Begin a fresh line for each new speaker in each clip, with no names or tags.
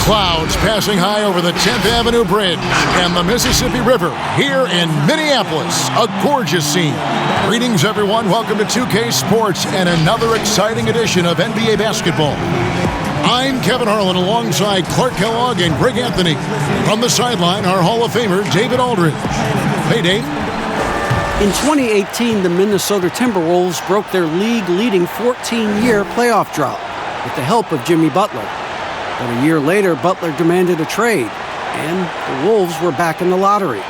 Clouds passing high over the 10th Avenue Bridge and the Mississippi River here in Minneapolis. A gorgeous scene. Greetings, everyone. Welcome to 2K Sports and another exciting edition of NBA basketball. I'm Kevin Harlan alongside Clark Kellogg and Greg Anthony. From the sideline, our Hall of Famer, David Aldridge. Hey, Dave.
In 2018, the Minnesota Timberwolves broke their league-leading 14-year playoff drought with the help of Jimmy Butler. But a year later, Butler demanded a trade, and the Wolves were back in the lottery.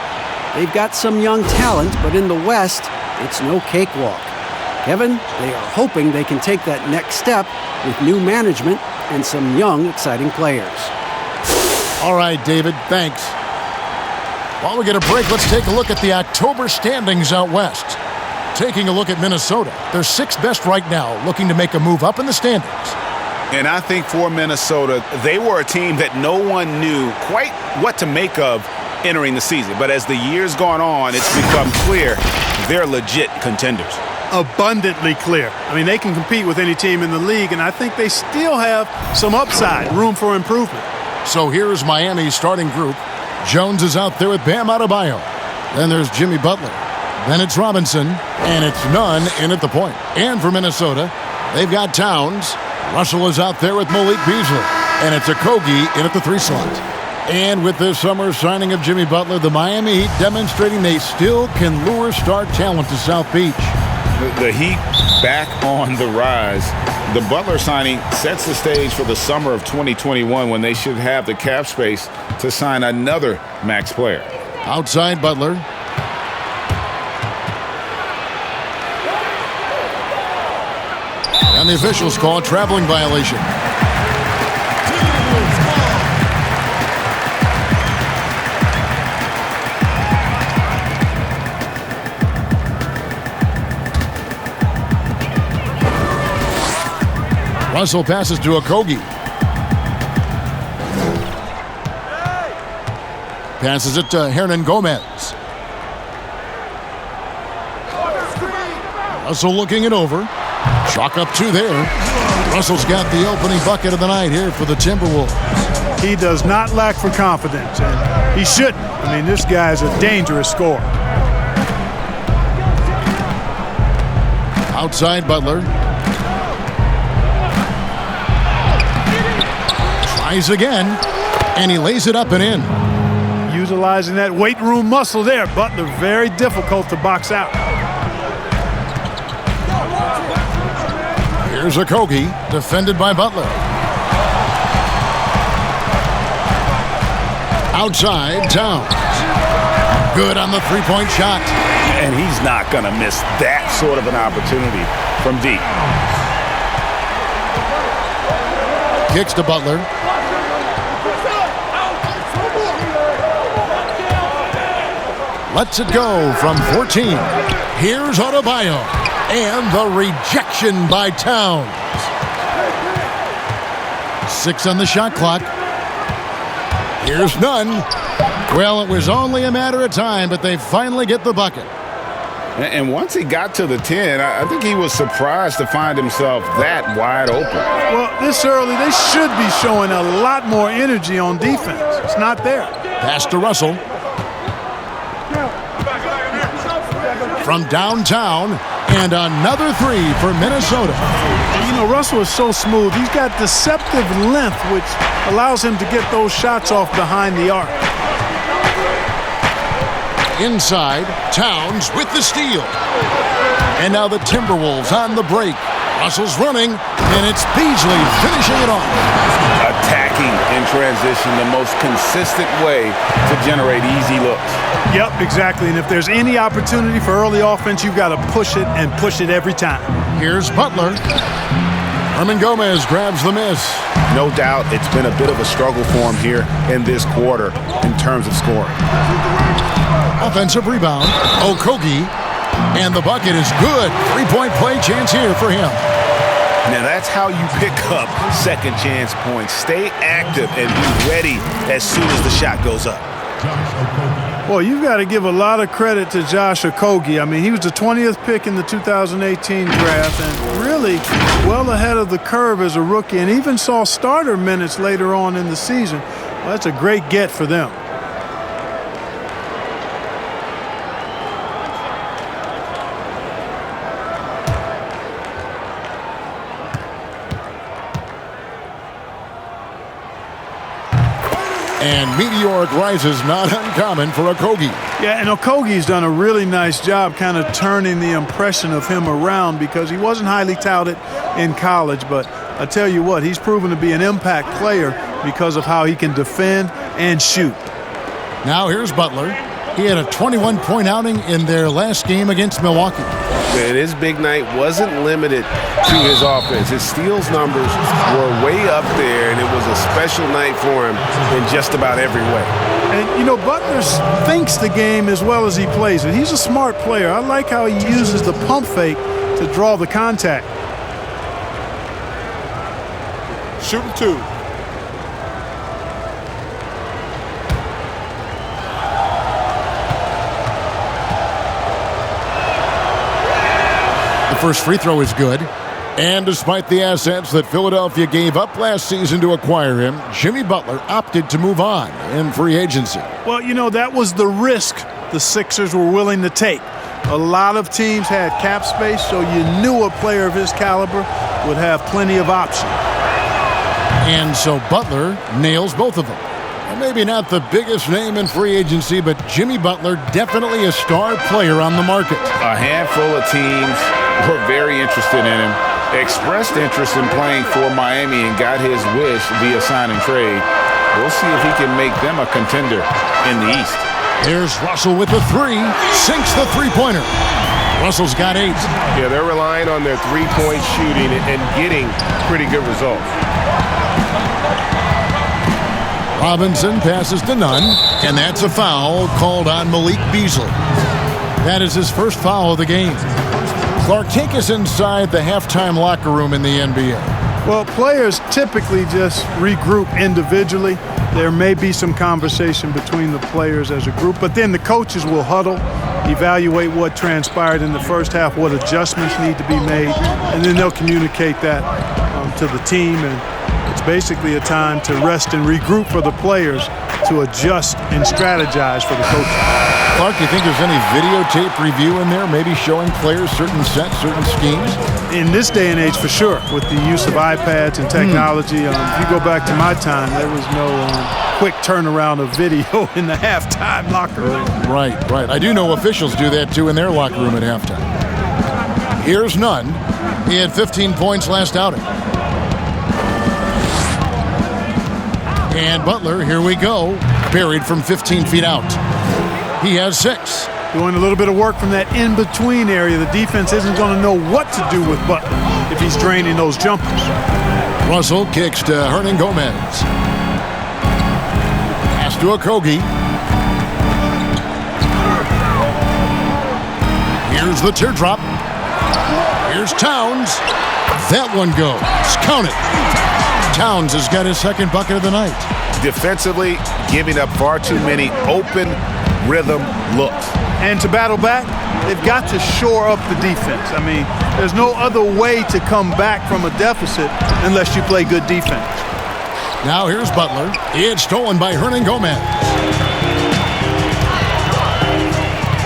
They've got some young talent, but in the West, it's no cakewalk. Kevin, they are hoping they can take that next step with new management and some young, exciting players.
All right, David, thanks. While we get a break, let's take a look at the October standings out west. Taking a look at Minnesota, they're sixth best right now, looking to make a move up in the standings.
And I think for Minnesota, they were a team that no one knew quite what to make of entering the season. But as the year's gone on, it's become clear they're legit contenders.
Abundantly clear. I mean, they can compete with any team in the league, and I think they still have some upside, room for improvement.
So here's Miami's starting group. Jones is out there with Bam Adebayo. Then there's Jimmy Butler. Then it's Robinson, and it's Nunn in at the point. And for Minnesota, they've got Towns. Russell is out there with Malik Beasley, and it's Okogie in at the 3 slot. And with this summer signing of Jimmy Butler, the Miami Heat demonstrating they still can lure star talent to South Beach.
The Heat back on the rise. The Butler signing sets the stage for the summer of 2021 when they should have the cap space to sign another max player.
Outside Butler. And the officials call a traveling violation. Russell passes to Okogie. Passes it to Hernan Gomez. Russell looking it over. Chalk up 2 there. Russell's got the opening bucket of the night here for the Timberwolves.
He does not lack for confidence, and he shouldn't. I mean, this guy is a dangerous scorer.
Outside Butler. Tries again, and he lays it up and in.
Utilizing that weight room muscle there. Butler very difficult to box out.
Here's Okogie, defended by Butler. Outside, Towns. Good on the three-point shot.
And he's not going to miss that sort of an opportunity from deep.
Kicks to Butler. Lets it go from 14. Here's Adebayo. And the rejection by Towns. 6 on the shot clock. Here's Nunn. Well, it was only a matter of time, but they finally get the bucket.
And once he got to the 10, I think he was surprised to find himself that wide open.
Well, this early, they should be showing a lot more energy on defense. It's not there.
Pass to Russell. From downtown, and another 3 for Minnesota.
You know, Russell is so smooth. He's got deceptive length, which allows him to get those shots off behind the arc.
Inside, Towns with the steal. And now the Timberwolves on the break. Russell's running, and it's Beasley finishing it off.
Attacking in transition, the most consistent way to generate easy looks.
Yep, exactly. And if there's any opportunity for early offense, you've got to push it and push it every time.
Here's Butler. Hernan Gomez grabs the miss.
No doubt it's been a bit of a struggle for him here in this quarter in terms of scoring.
Offensive rebound. Okogie. And the bucket is good. 3-point play chance here for him.
Now that's how you pick up second chance points. Stay active and be ready as soon as the shot goes up.
Well, you've got to give a lot of credit to Josh Okogie. I mean, he was the 20th pick in the 2018 draft and really well ahead of the curve as a rookie, and even saw starter minutes later on in the season. Well, that's a great get for them.
And meteoric rises not uncommon for Okogie.
Yeah, and Okogie's done a really nice job kind of turning the impression of him around because he wasn't highly touted in college, but I tell you what, he's proven to be an impact player because of how he can defend and shoot.
Now here's Butler. He had a 21-point outing in their last game against Milwaukee.
And his big night wasn't limited to his offense. His steals numbers were way up there, and it was a special night for him in just about every way.
And, you know, Butler thinks the game as well as he plays it. He's a smart player. I like how he uses the pump fake to draw the contact.
Shooting two.
The first free throw is good. And despite the assets that Philadelphia gave up last season to acquire him, Jimmy Butler opted to move on in free agency.
Well, you know, that was the risk the Sixers were willing to take. A lot of teams had cap space, so you knew a player of his caliber would have plenty of options.
And so Butler nails both of them. And maybe not the biggest name in free agency, but Jimmy Butler definitely a star player on the market.
A handful of teams were very interested in him, expressed interest in playing for Miami, and got his wish via sign and trade. We'll see if he can make them a contender in the East.
There's Russell with the three, sinks the three-pointer. Russell's got 8.
Yeah, they're relying on their three-point shooting and getting pretty good results.
Robinson passes to Nunn, and that's a foul called on Malik Beasley. That is his first foul of the game. Clark, take us inside the halftime locker room in the NBA.
Well, players typically just regroup individually. There may be some conversation between the players as a group, but then the coaches will huddle, evaluate what transpired in the first half, what adjustments need to be made, and then they'll communicate that to the team. And it's basically a time to rest and regroup for the players to adjust and strategize for the coaches.
Clark, do you think there's any videotape review in there, maybe showing players certain sets, certain schemes?
In this day and age, for sure, with the use of iPads and technology. If you go back to my time, there was no quick turnaround of video in the halftime locker room.
Right. I do know officials do that, too, in their locker room at halftime. Here's Nunn. He had 15 points last outing. And Butler, here we go, buried from 15 feet out. He has 6.
Doing a little bit of work from that in-between area. The defense isn't going to know what to do with Butler if he's draining those jumpers.
Russell kicks to Hernan Gomez. Pass to Okogie. Here's the teardrop. Here's Towns. That one goes. Count it. Towns has got his second bucket of the night.
Defensively, giving up far too many open rhythm looks.
And to battle back, they've got to shore up the defense. I mean, there's no other way to come back from a deficit unless you play good defense.
Now here's Butler. It's stolen by Hernan Gomez.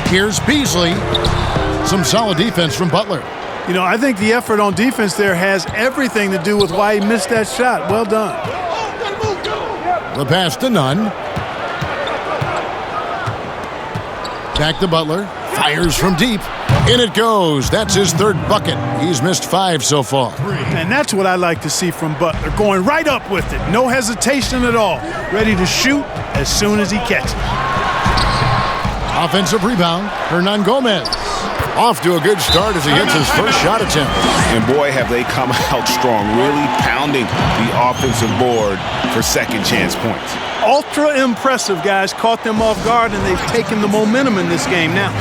Here's Beasley. Some solid defense from Butler.
You know, I think the effort on defense there has everything to do with why he missed that shot. Well done.
The pass to Nunn. Back to Butler. Fires from deep. In it goes. That's his third bucket. He's missed 5 so far.
And that's what I like to see from Butler. Going right up with it. No hesitation at all. Ready to shoot as soon as he catches.
Offensive rebound. Hernan Gomez. Off to a good start as he gets his first shot attempt.
And boy, have they come out strong, really pounding the offensive board for second chance points.
Ultra impressive, guys. Caught them off guard, and they've taken the momentum in this game now.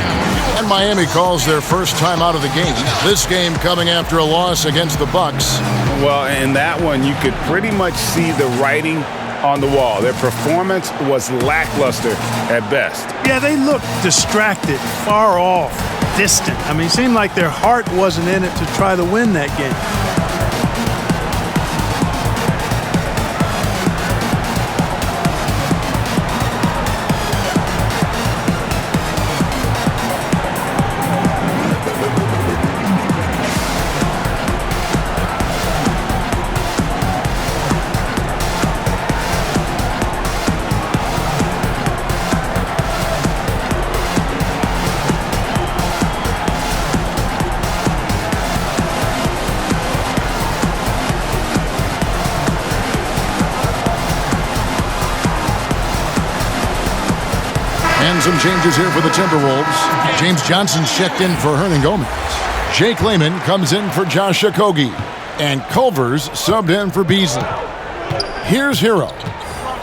And Miami calls their first time out of the game. This game coming after a loss against the Bucks.
Well, in that one, you could pretty much see the writing on the wall. Their performance was lackluster at best.
Yeah, they looked distracted, far off, distant. I mean, it seemed like their heart wasn't in it to try to win that game.
And some changes here for the Timberwolves. James Johnson's checked in for Hernan Gomez. Jake Layman comes in for Josh Okogie. And Culver's subbed in for Beasley. Here's Hero.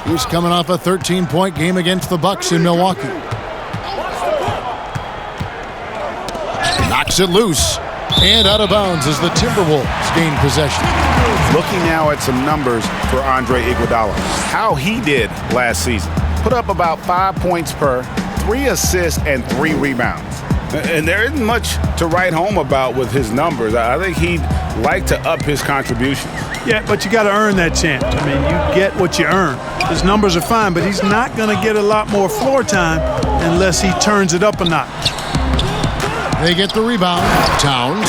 He's coming off a 13-point game against the Bucks in Milwaukee. Knocks it loose. And out of bounds as the Timberwolves gain possession.
Looking now at some numbers for Andre Iguodala. How he did last season. Put up about 5 points per, 3 assists, and 3 rebounds. And there isn't much to write home about with his numbers. I think he'd like to up his contributions.
Yeah, but you got to earn that chance. I mean, you get what you earn. His numbers are fine, but he's not going to get a lot more floor time unless he turns it up a notch.
They get the rebound. Towns.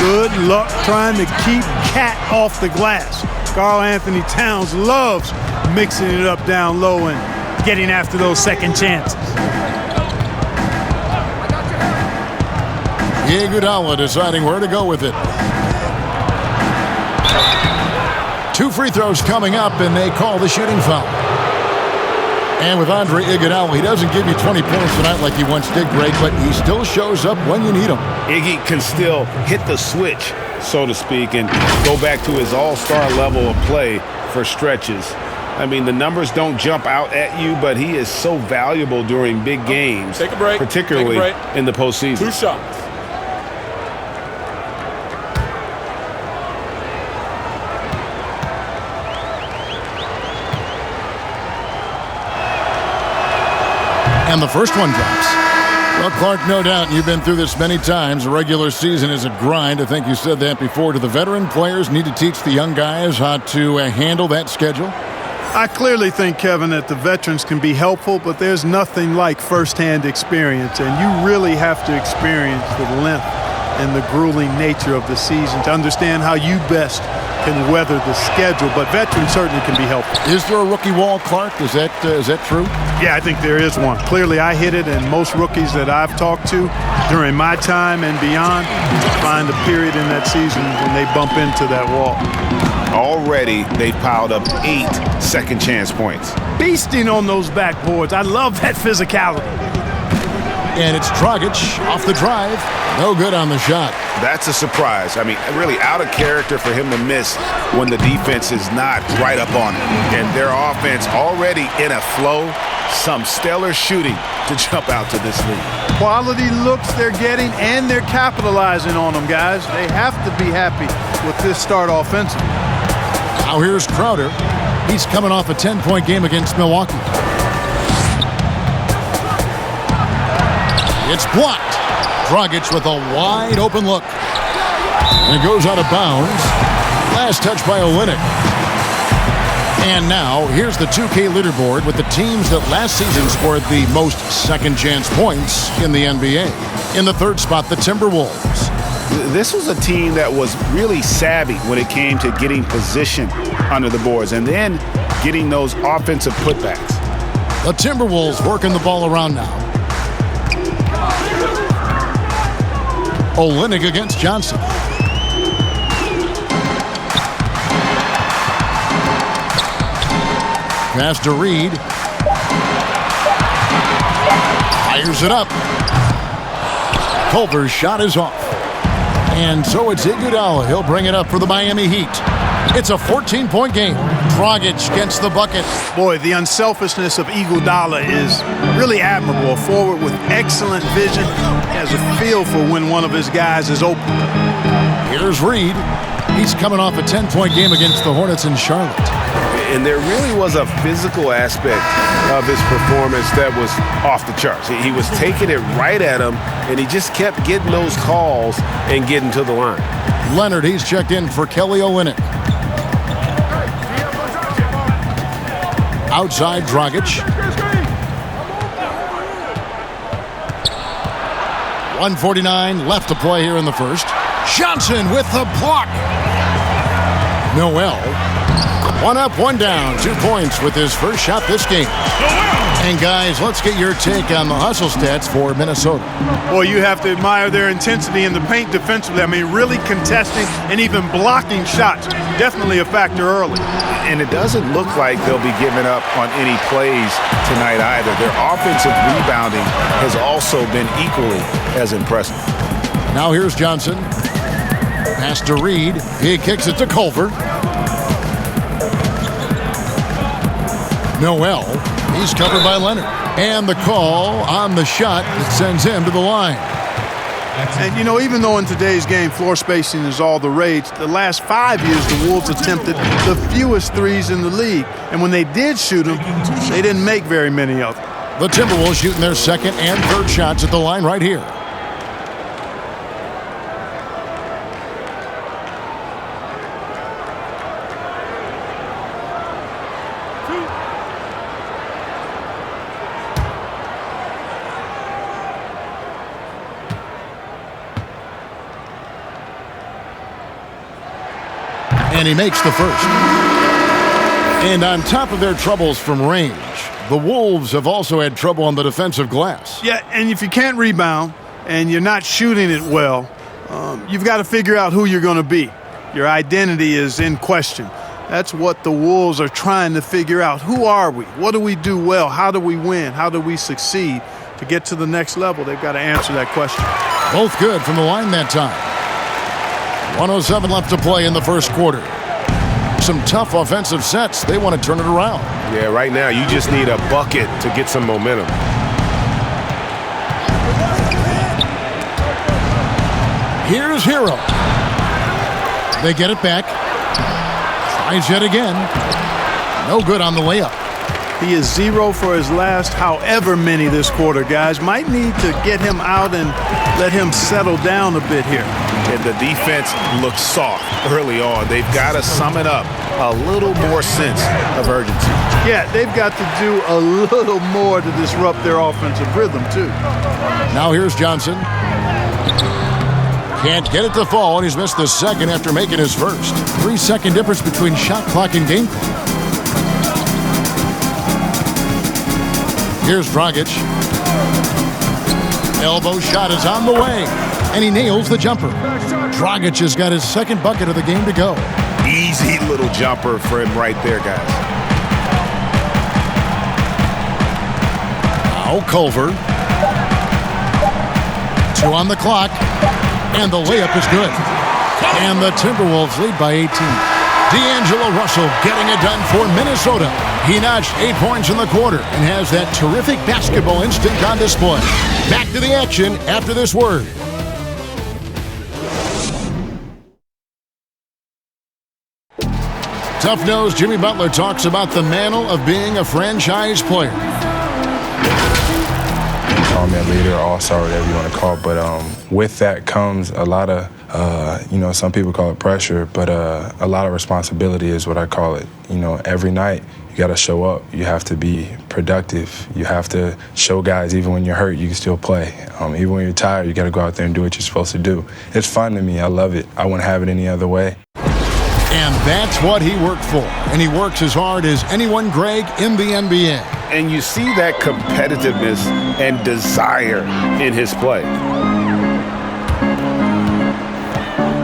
Good luck trying to keep Cat off the glass. Karl Anthony Towns loves mixing it up down low and getting after those second chances.
Iguodala deciding where to go with it. 2 free throws coming up, and they call the shooting foul. And with Andre Iguodala, he doesn't give you 20 points tonight like he once did, Greg, but he still shows up when you need him.
Iggy can still hit the switch, so to speak, and go back to his all-star level of play for stretches. I mean, the numbers don't jump out at you, but he is so valuable during big games.
Take a break.
Particularly in the postseason.
2 shots.
And the first one drops. Well, Clark, no doubt you've been through this many times. The regular season is a grind. I think you said that before. Do the veteran players need to teach the young guys how to handle that schedule?
I clearly think, Kevin, that the veterans can be helpful, but there's nothing like firsthand experience, and you really have to experience the length and the grueling nature of the season to understand how you best can weather the schedule, but veterans certainly can be helpful.
Is there a rookie wall, Clark? Is that true?
Yeah, I think there is one. Clearly, I hit it, and most rookies that I've talked to during my time and beyond find a period in that season when they bump into that wall.
Already, they've piled up 8 second chance points.
Beasting on those backboards. I love that physicality.
And it's Dragic off the drive. No good on the shot.
That's a surprise. I mean, really out of character for him to miss when the defense is not right up on it. And their offense already in a flow. Some stellar shooting to jump out to this lead.
Quality looks they're getting, and they're capitalizing on them, guys. They have to be happy with this start offensively.
Now here's Crowder. He's coming off a 10-point game against Milwaukee. It's blocked. Dragic with a wide open look. And it goes out of bounds. Last touch by Olynyk. And now here's the 2K leaderboard with the teams that last season scored the most second chance points in the NBA. In the third spot, the Timberwolves.
This was a team that was really savvy when it came to getting position under the boards and then getting those offensive putbacks.
The Timberwolves working the ball around now. Olynyk against Johnson. Pass to Reed. Fires it up. Culver's shot is off. And so it's Iguodala. He'll bring it up for the Miami Heat. It's a 14-point game. Dragic gets the bucket.
Boy, the unselfishness of Iguodala is really admirable. A forward with excellent vision. He has a feel for when one of his guys is open.
Here's Reed. He's coming off a 10-point game against the Hornets in Charlotte.
And there really was a physical aspect of his performance that was off the charts. He was taking it right at him, and he just kept getting those calls and getting to the line.
Leonard, he's checked in for Kelly Olynyk. Outside Dragic. 1:49 left to play here in the first. Johnson with the block. Noel. One up, one down. 2 points with his first shot this game. And guys, let's get your take on the hustle stats for Minnesota.
Well, you have to admire their intensity in the paint defensively. I mean, really contesting and even blocking shots. Definitely a factor early.
And it doesn't look like they'll be giving up on any plays tonight either. Their offensive rebounding has also been equally as impressive.
Now here's Johnson. Pass to Reed. He kicks it to Culver. Noel. He's covered by Leonard. And the call on the shot that sends him to the line.
And, you know, even though in today's game floor spacing is all the rage, the last 5 years the Wolves attempted the fewest threes in the league. And when they did shoot them, they didn't make very many of them.
The Timberwolves shooting their second and third shots at the line right here. And he makes the first. And on top of their troubles from range, the Wolves have also had trouble on the defensive glass.
Yeah, and if you can't rebound and you're not shooting it well, you've got to figure out who you're going to be. Your identity is in question. That's what the Wolves are trying to figure out. Who are we? What do we do well? How do we win? How do we succeed? To get to the next level, they've got to answer that question.
Both good from the line that time. 1:07 left to play in the first quarter. Some tough offensive sets. They want to turn it around.
Yeah, right now you just need a bucket to get some momentum.
Here's Hero. They get it back. Tries yet again. No good on the layup.
He is 0 for his last however many this quarter, guys. Might need to get him out and let him settle down a bit here.
And the defense looks soft early on. They've got to sum it up a little more sense of urgency.
Yeah, they've got to do a little more to disrupt their offensive rhythm, too.
Now here's Johnson. Can't get it to fall, and he's missed the second after making his first. 3-second difference between shot clock and game clock. Here's Dragic. Elbow shot is on the way, and he nails the jumper. Dragic has got his second bucket of the game to go.
Easy little jumper for him right there, guys.
Now Culver. 2 on the clock, and the layup is good. And the Timberwolves lead by 18. D'Angelo Russell getting it done for Minnesota. He notched 8 points in the quarter and has that terrific basketball instinct on display. Back to the action after this word. Tough-nosed Jimmy Butler talks about the mantle of being a franchise player.
Call me a leader, all-star, whatever you want to call it. But with that comes a lot of, some people call it pressure, but a lot of responsibility is what I call it. You know, every night you got to show up. You have to be productive. You have to show guys even when you're hurt, you can still play. Even when you're tired, you got to go out there and do what you're supposed to do. It's fun to me. I love it. I wouldn't have it any other way.
And that's what he worked for. And he works as hard as anyone, Greg, in the NBA.
And you see that competitiveness and desire in his play.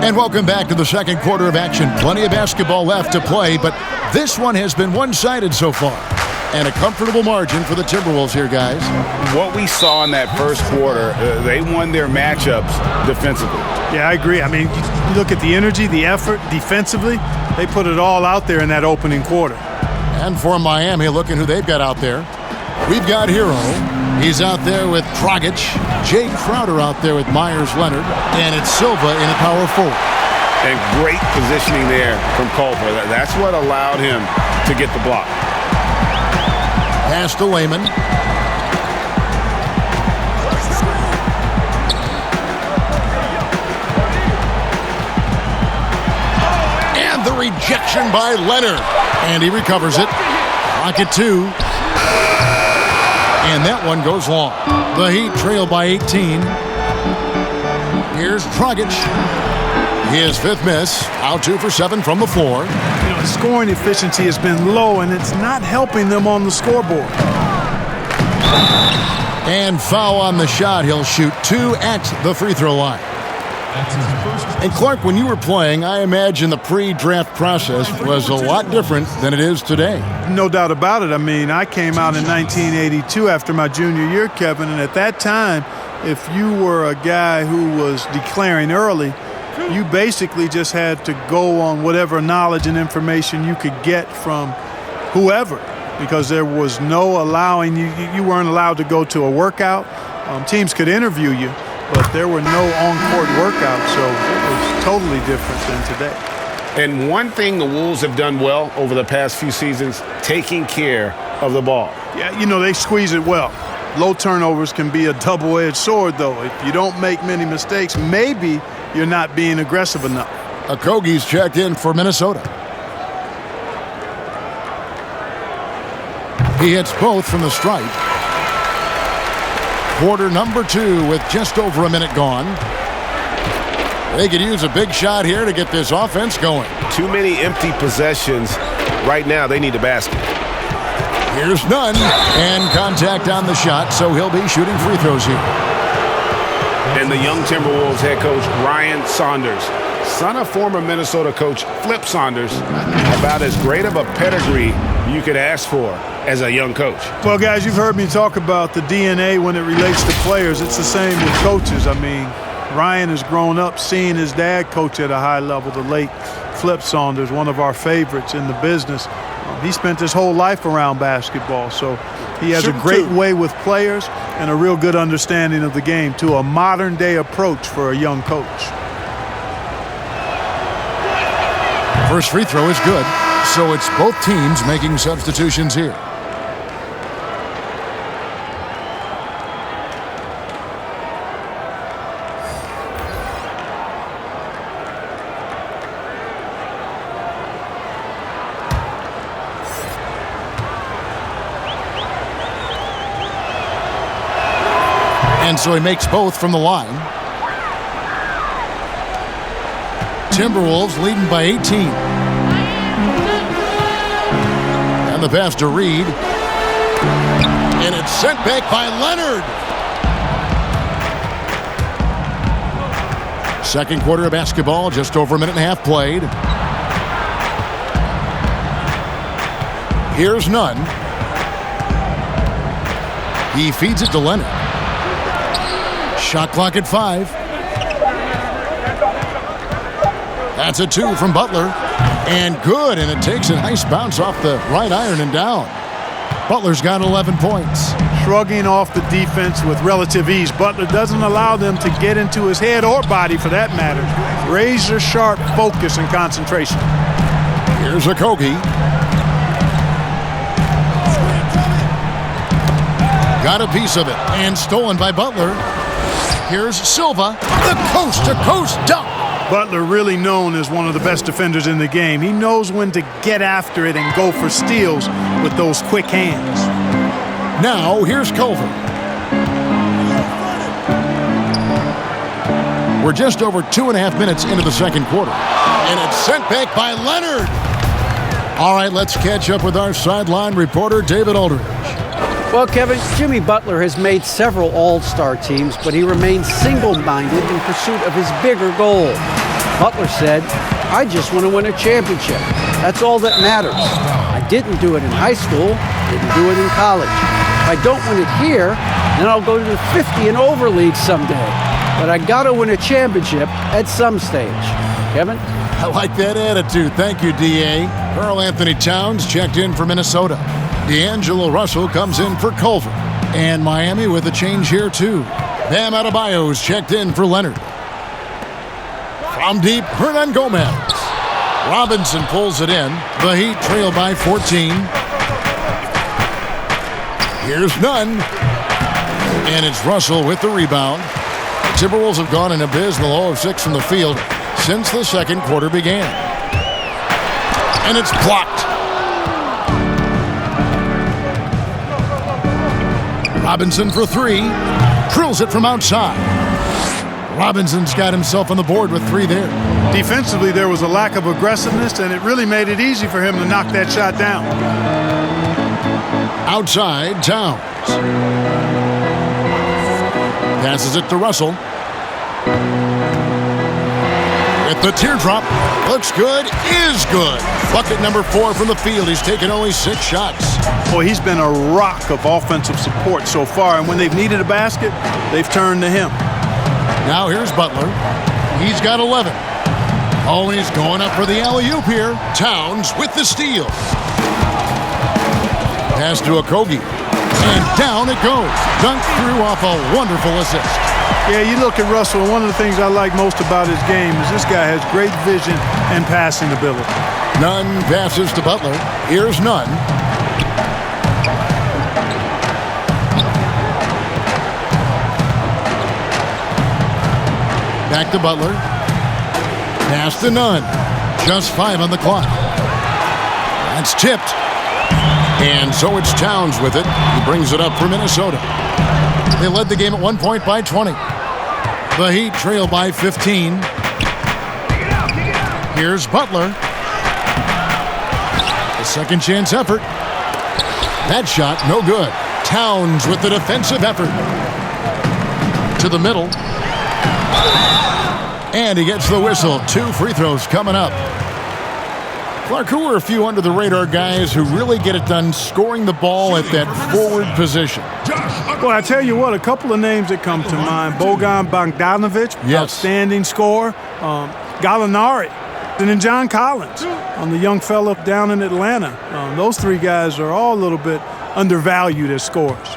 And welcome back to the second quarter of action. Plenty of basketball left to play, but this one has been one-sided so far. And a comfortable margin for the Timberwolves here, guys.
What we saw in that first quarter, they won their matchups defensively.
Yeah, I agree. I mean, you look at the energy, the effort defensively, they put it all out there in that opening quarter.
And for Miami, looking who they've got out there. We've got Hero. He's out there with Dragic. Jay Crowder out there with Myers-Leonard. And it's Silva in a power forward.
And great positioning there from Culver. That's what allowed him to to get the block.
Pass to Layman. And the rejection by Leonard. And he recovers it. Rocket 2. And that one goes long. The Heat trail by 18. Here's Dragic. His fifth miss. Out 2 for 7 from the floor.
The scoring efficiency has been low, and it's not helping them on the scoreboard.
And foul on the shot. He'll shoot 2 at the free throw line. And Clark, when you were playing, I imagine the pre-draft process was a lot different than it is today.
No doubt about it. I mean, I came out in 1982 after my junior year, Kevin, and at that time, if you were a guy who was declaring early, you basically just had to go on whatever knowledge and information you could get from whoever, because there was no allowing you weren't allowed to go to a workout. Teams could interview you, but there were no on-court workouts, so it was totally different than today.
And one thing the Wolves have done well over the past few seasons, taking care of the ball.
Yeah, they squeeze it well. Low turnovers can be a double-edged sword, though. If you don't make many mistakes, maybe you're not being aggressive enough.
Okogie's checked in for Minnesota. He hits both from the stripe. Quarter number 2 with just over a minute gone. They could use a big shot here to get this offense going.
Too many empty possessions. Right now, they need a basket.
Here's none. And contact on the shot, so he'll be shooting free throws here.
And the young Timberwolves head coach, Ryan Saunders, son of former Minnesota coach Flip Saunders, about as great of a pedigree you could ask for as a young coach.
Well, guys, you've heard me talk about the DNA when it relates to players. It's the same with coaches. I mean, Ryan has grown up seeing his dad coach at a high level, the late Flip Saunders, one of our favorites in the business. He spent his whole life around basketball, so he has a great way with players and a real good understanding of the game, to a modern-day approach for a young coach.
First free throw is good, so it's both teams making substitutions here. And so he makes both from the line. Timberwolves leading by 18. And the pass to Reed. And it's sent back by Leonard. Second quarter of basketball, just over a minute and a half played. Here's none. He feeds it to Leonard. Shot clock at 5. That's a 2 from Butler. And good, and it takes a nice bounce off the right iron and down. Butler's got 11 points.
Shrugging off the defense with relative ease. Butler doesn't allow them to get into his head or body, for that matter. Razor-sharp focus and concentration.
Here's Okogie. Got a piece of it, and stolen by Butler. Here's Silva, the coast-to-coast dunk.
Butler really known as one of the best defenders in the game. He knows when to get after it and go for steals with those quick hands.
Now, here's Culver. We're just over 2.5 minutes into the second quarter. And it's sent back by Leonard. All right, let's catch up with our sideline reporter, David Aldridge.
Well, Kevin, Jimmy Butler has made several all-star teams, but he remains single-minded in pursuit of his bigger goal. Butler said, "I just want to win a championship. That's all that matters. I didn't do it in high school, didn't do it in college. If I don't win it here, then I'll go to the 50 and over league someday. But I got to win a championship at some stage." Kevin?
I like that attitude. Thank you, D.A. Karl Anthony Towns checked in for Minnesota. D'Angelo Russell comes in for Culver. And Miami with a change here, too. Bam Adebayo's checked in for Leonard. From deep, Hernan Gomez. Robinson pulls it in. The Heat trail by 14. Here's Nunn. And it's Russell with the rebound. The Timberwolves have gone an abysmal 0 of 6 from the field since the second quarter began. And it's blocked. Robinson for 3. Drills it from outside. Robinson's got himself on the board with 3 there.
Defensively, there was a lack of aggressiveness, and it really made it easy for him to knock that shot down.
Outside, Towns. Passes it to Russell. With the teardrop. Looks good, is good. Bucket number 4 from the field. He's taken only 6 shots.
Boy, he's been a rock of offensive support so far, and when they've needed a basket, they've turned to him.
Now here's Butler. He's got 11. Oh, and he's going up for the alley-oop here. Towns with the steal. Pass to Okogie. And down it goes. Dunked through off a wonderful assist.
Yeah, you look at Russell, and one of the things I like most about his game is this guy has great vision and passing ability.
Nunn passes to Butler. Here's Nunn. Back to Butler. Pass to Nunn. Just 5 on the clock. That's tipped. And so it's Towns with it. He brings it up for Minnesota. They led the game at 1 point by 20. The Heat trail by 15. Here's Butler. A second chance effort. That shot, no good. Towns with the defensive effort. To the middle. And he gets the whistle. 2 free throws coming up. Clark, who are a few under-the-radar guys who really get it done scoring the ball at that forward position?
Well, I tell you what, a couple of names that come to mind. Bojan Bogdanovic,
yes.
Outstanding scorer. Gallinari, and then John Collins, the young fella down in Atlanta. Those 3 guys are all a little bit undervalued as scorers.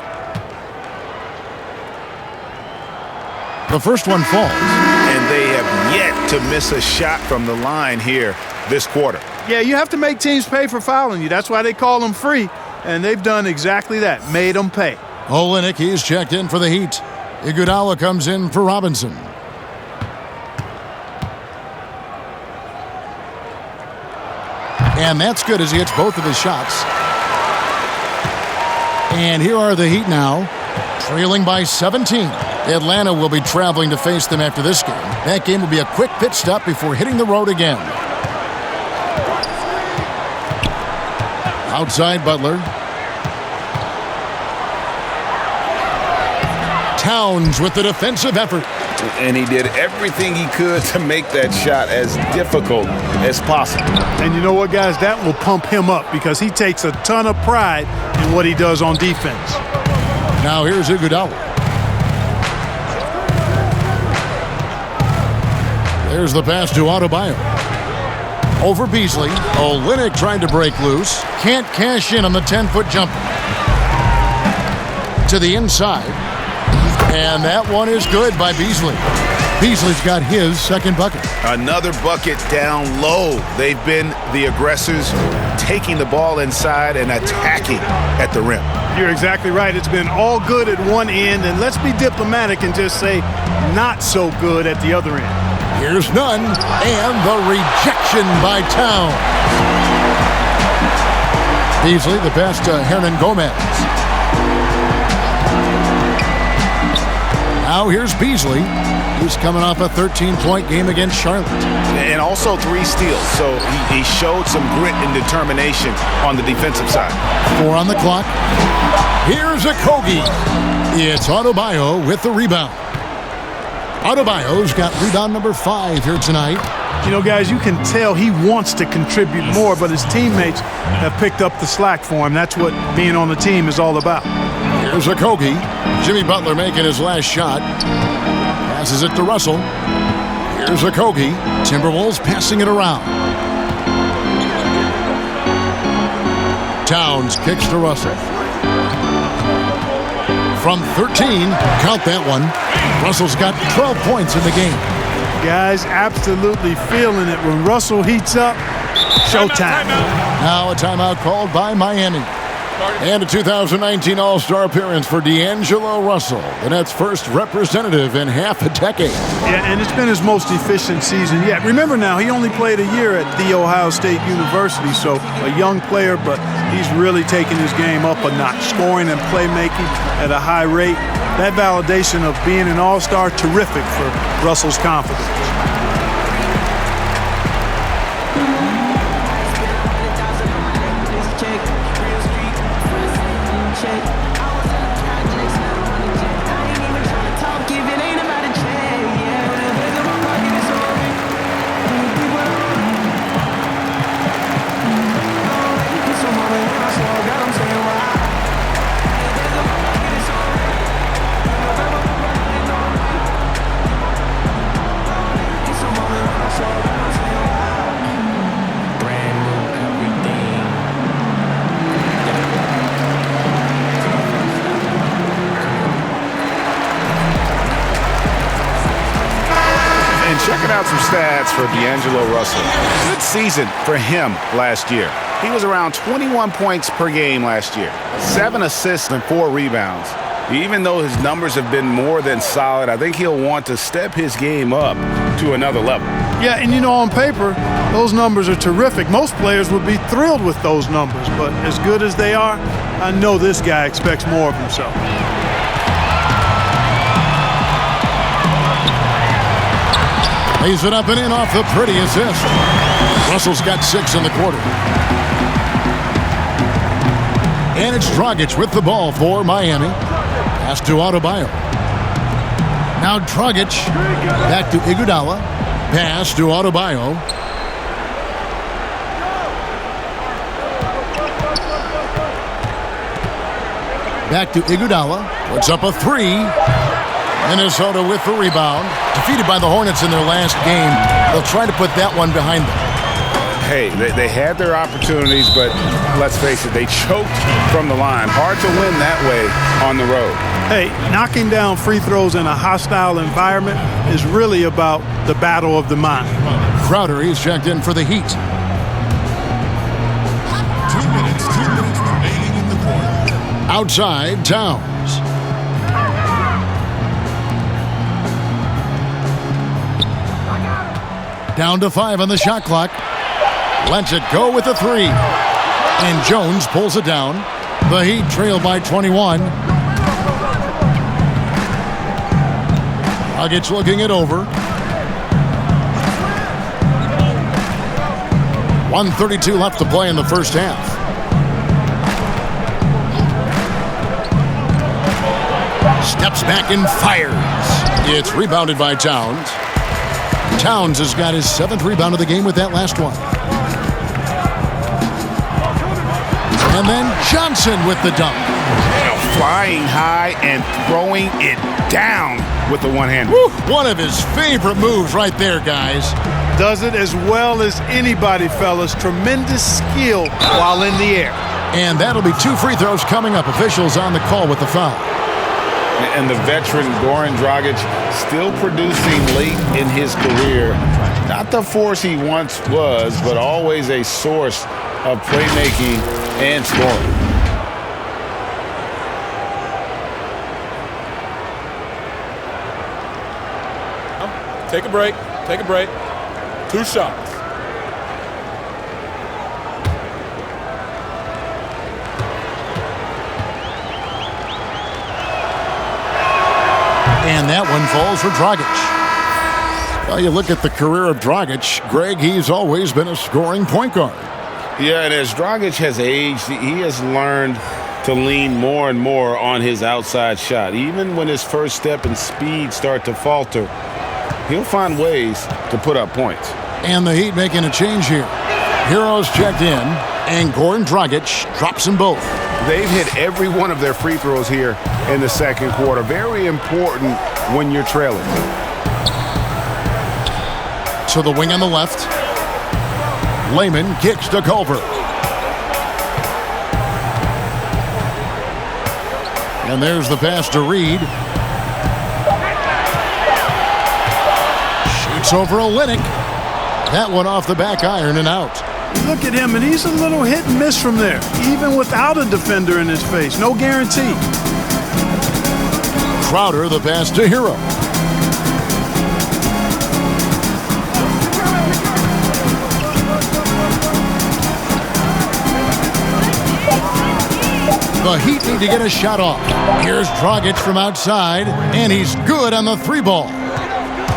The first one falls.
And they have yet to miss a shot from the line here this quarter.
Yeah, you have to make teams pay for fouling you. That's why they call them free, and they've done exactly that, made them pay.
Olynyk, he's checked in for the Heat. Iguodala comes in for Robinson. And that's good as he hits both of his shots. And here are the Heat now, trailing by 17. Atlanta will be traveling to face them after this game. That game will be a quick pit stop before hitting the road again. Outside Butler. Towns with the defensive effort.
And he did everything he could to make that shot as difficult as possible.
And you know what, guys? That will pump him up because he takes a ton of pride in what he does on defense.
Now here's Iguodala. There's the pass to Adebayo. Over Beasley. Olynyk trying to break loose. Can't cash in on the 10-foot jumper. To the inside. And that one is good by Beasley. Beasley's got his second bucket.
Another bucket down low. They've been the aggressors, taking the ball inside and attacking at the rim.
You're exactly right. It's been all good at one end, and let's be diplomatic and just say not so good at the other end.
Here's Nunn, and the rejection by Towns. Beasley, the pass to Hernan Gomez. Now here's Beasley. He's coming off a 13-point game against Charlotte.
And also 3 steals, so he showed some grit and determination on the defensive side.
4 on the clock. Here's Okogie. It's Adebayo with the rebound. Adebayo's got rebound number 5 here tonight.
You know, guys, you can tell he wants to contribute more, but his teammates have picked up the slack for him. That's what being on the team is all about.
Here's Okogie. Jimmy Butler making his last shot. Passes it to Russell. Here's Okogie. Timberwolves passing it around. Towns kicks to Russell. From 13, count that one. Russell's got 12 points in the game.
Guys absolutely feeling it. When Russell heats up, showtime.
Now a timeout called by Miami. And a 2019 All-Star appearance for D'Angelo Russell, the Nets' first representative in half a decade.
Yeah, and it's been his most efficient season yet. Remember now, he only played a year at The Ohio State University, so a young player, but he's really taken his game up a notch, scoring and playmaking at a high rate. That validation of being an All-Star, terrific for Russell's confidence.
Checking out some stats for D'Angelo Russell. Good season for him last year. He was around 21 points per game last year, 7 assists and 4 rebounds. Even though his numbers have been more than solid, I think he'll want to step his game up to another level.
Yeah, and you know, on paper, those numbers are terrific. Most players would be thrilled with those numbers, but as good as they are, I know this guy expects more of himself.
Lays it up and in off the pretty assist. Russell's got 6 in the quarter. And it's Dragic with the ball for Miami. Pass to Adebayo. Now Dragic back to Iguodala. Pass to Adebayo. Back to Iguodala. Puts up a 3. Minnesota with the rebound. Defeated by the Hornets in their last game. They'll try to put that one behind them.
Hey, they had their opportunities, but let's face it, they choked from the line. Hard to win that way on the road.
Hey, knocking down free throws in a hostile environment is really about the battle of the mind.
Crowder, he's checked in for the Heat.
2 minutes remaining in the quarter.
Outside, Towns. Down to 5 on the shot clock. Lets it go with a 3. And Jones pulls it down. The Heat trail by 21. Dragic looking it over. 1:32 left to play in the first half. Steps back and fires. It's rebounded by Towns. Towns has got his 7th rebound of the game with that last one. And then Johnson with the dunk.
Flying high and throwing it down with the one-hand.
One of his favorite moves right there, guys.
Does it as well as anybody, fellas. Tremendous skill while in the air.
And that'll be 2 free throws coming up. Officials on the call with the foul.
And the veteran Goran Dragic still producing late in his career. Not the force he once was, but always a source of playmaking and scoring.
Take a break. Take a break. 2 shots.
And that one falls for Dragic. Well, you look at the career of Dragic, Greg, he's always been a scoring point guard.
Yeah, and as Dragic has aged, he has learned to lean more and more on his outside shot. Even when his first step and speed start to falter, he'll find ways to put up points.
And the Heat making a change here. Heroes checked in, and Goran Dragic drops them both.
They've hit every one of their free throws here in the second quarter. Very important when you're trailing.
To the wing on the left. Layman kicks to Culver. And there's the pass to Reed. Looks over Olynyk. That one off the back iron and out.
Look at him, and he's a little hit and miss from there, even without a defender in his face. No guarantee.
Crowder the pass to Hero. The Heat need to get a shot off. Here's Dragic from outside, and he's good on the three ball.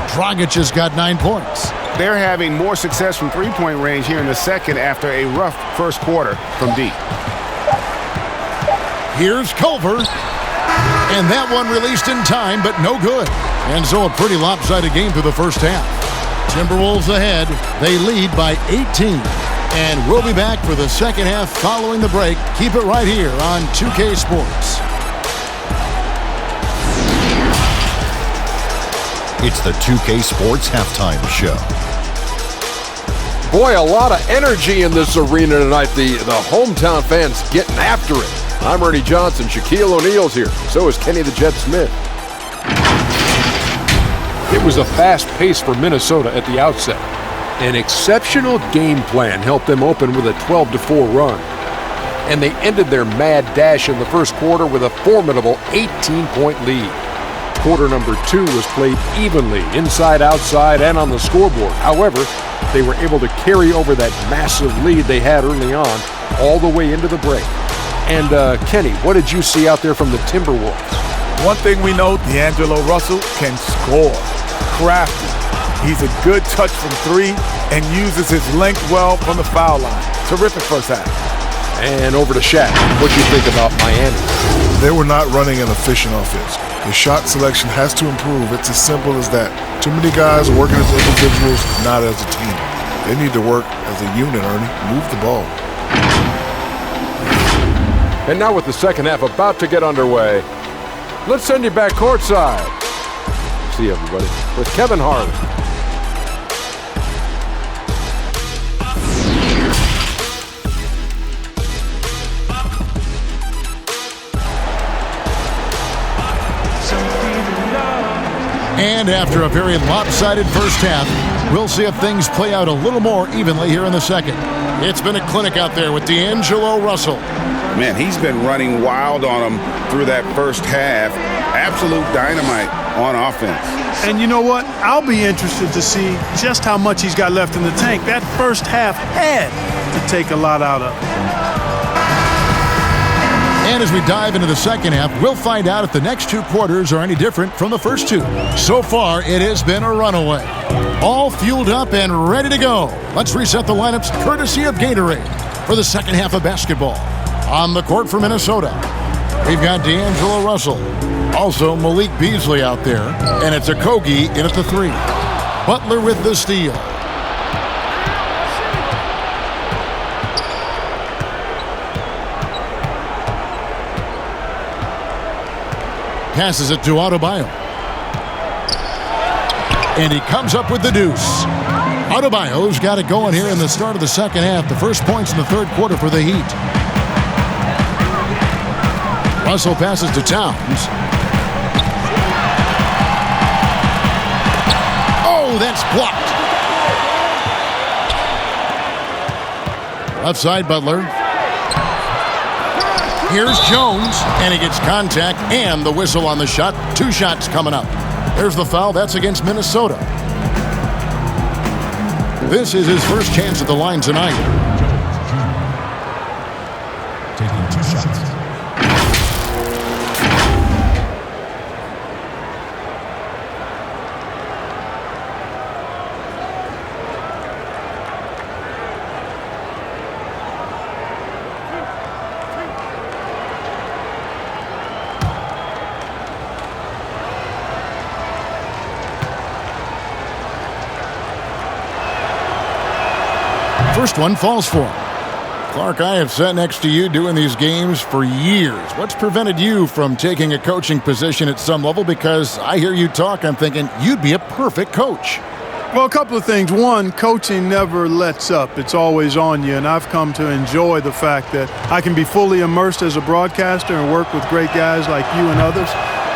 Dragic has got 9 points.
They're having more success from three-point range here in the second after a rough first quarter from deep.
Here's Culver. And that one released in time, but no good. And so a pretty lopsided game through the first half. Timberwolves ahead. They lead by 18. And we'll be back for the second half following the break. Keep it right here on 2K Sports.
It's the 2K Sports Halftime Show.
Boy, a lot of energy in this arena tonight. The hometown fans getting after it. I'm Ernie Johnson. Shaquille O'Neal's here. So is Kenny the Jet Smith.
It was a fast pace for Minnesota at the outset. An exceptional game plan helped them open with a 12-4 run. And they ended their mad dash in the first quarter with a formidable 18-point lead. Quarter number 2 was played evenly, inside, outside, and on the scoreboard. However, they were able to carry over that massive lead they had early on all the way into the break. And, Kenny, what did you see out there from the Timberwolves?
One thing we know, D'Angelo Russell can score. Crafty. He's a good touch from 3 and uses his length well from the foul line. Terrific first half.
And over to Shaq. What do you think about Miami?
They were not running an efficient offense. The shot selection has to improve. It's as simple as that. Too many guys are working as individuals, not as a team. They need to work as a unit, Ernie. Move the ball.
And now with the second half about to get underway, let's send you back courtside. See you, everybody, with Kevin Harlan.
And after a very lopsided first half, we'll see if things play out a little more evenly here in the second. It's been a clinic out there with D'Angelo Russell.
Man, he's been running wild on him through that first half. Absolute dynamite on offense.
And you know what? I'll be interested to see just how much he's got left in the tank. That first half had to take a lot out of him.
And as we dive into the second half, we'll find out if the next 2 quarters are any different from the first 2. So far, it has been a runaway. All fueled up and ready to go. Let's reset the lineups courtesy of Gatorade for the second half of basketball. On the court for Minnesota, we've got D'Angelo Russell. Also, Malik Beasley out there. And it's Okogie in at the 3. Butler with the steal. Passes it to Adebayo. And he comes up with the deuce. Adebayo's got it going here in the start of the second half. The first points in the third quarter for the Heat. Russell passes to Towns. Oh, that's blocked. Left side, Butler. Here's Jones, and he gets contact and the whistle on the shot. 2 shots coming up. There's the foul. That's against Minnesota. This is his first chance at the line tonight.
Taking 2 shots.
First one falls for him. Clark, I have sat next to you doing these games for years. What's prevented you from taking a coaching position at some level? Because I hear you talk, I'm thinking you'd be a perfect coach.
Well, a couple of things. One, coaching never lets up. It's always on you, and I've come to enjoy the fact that I can be fully immersed as a broadcaster and work with great guys like you and others.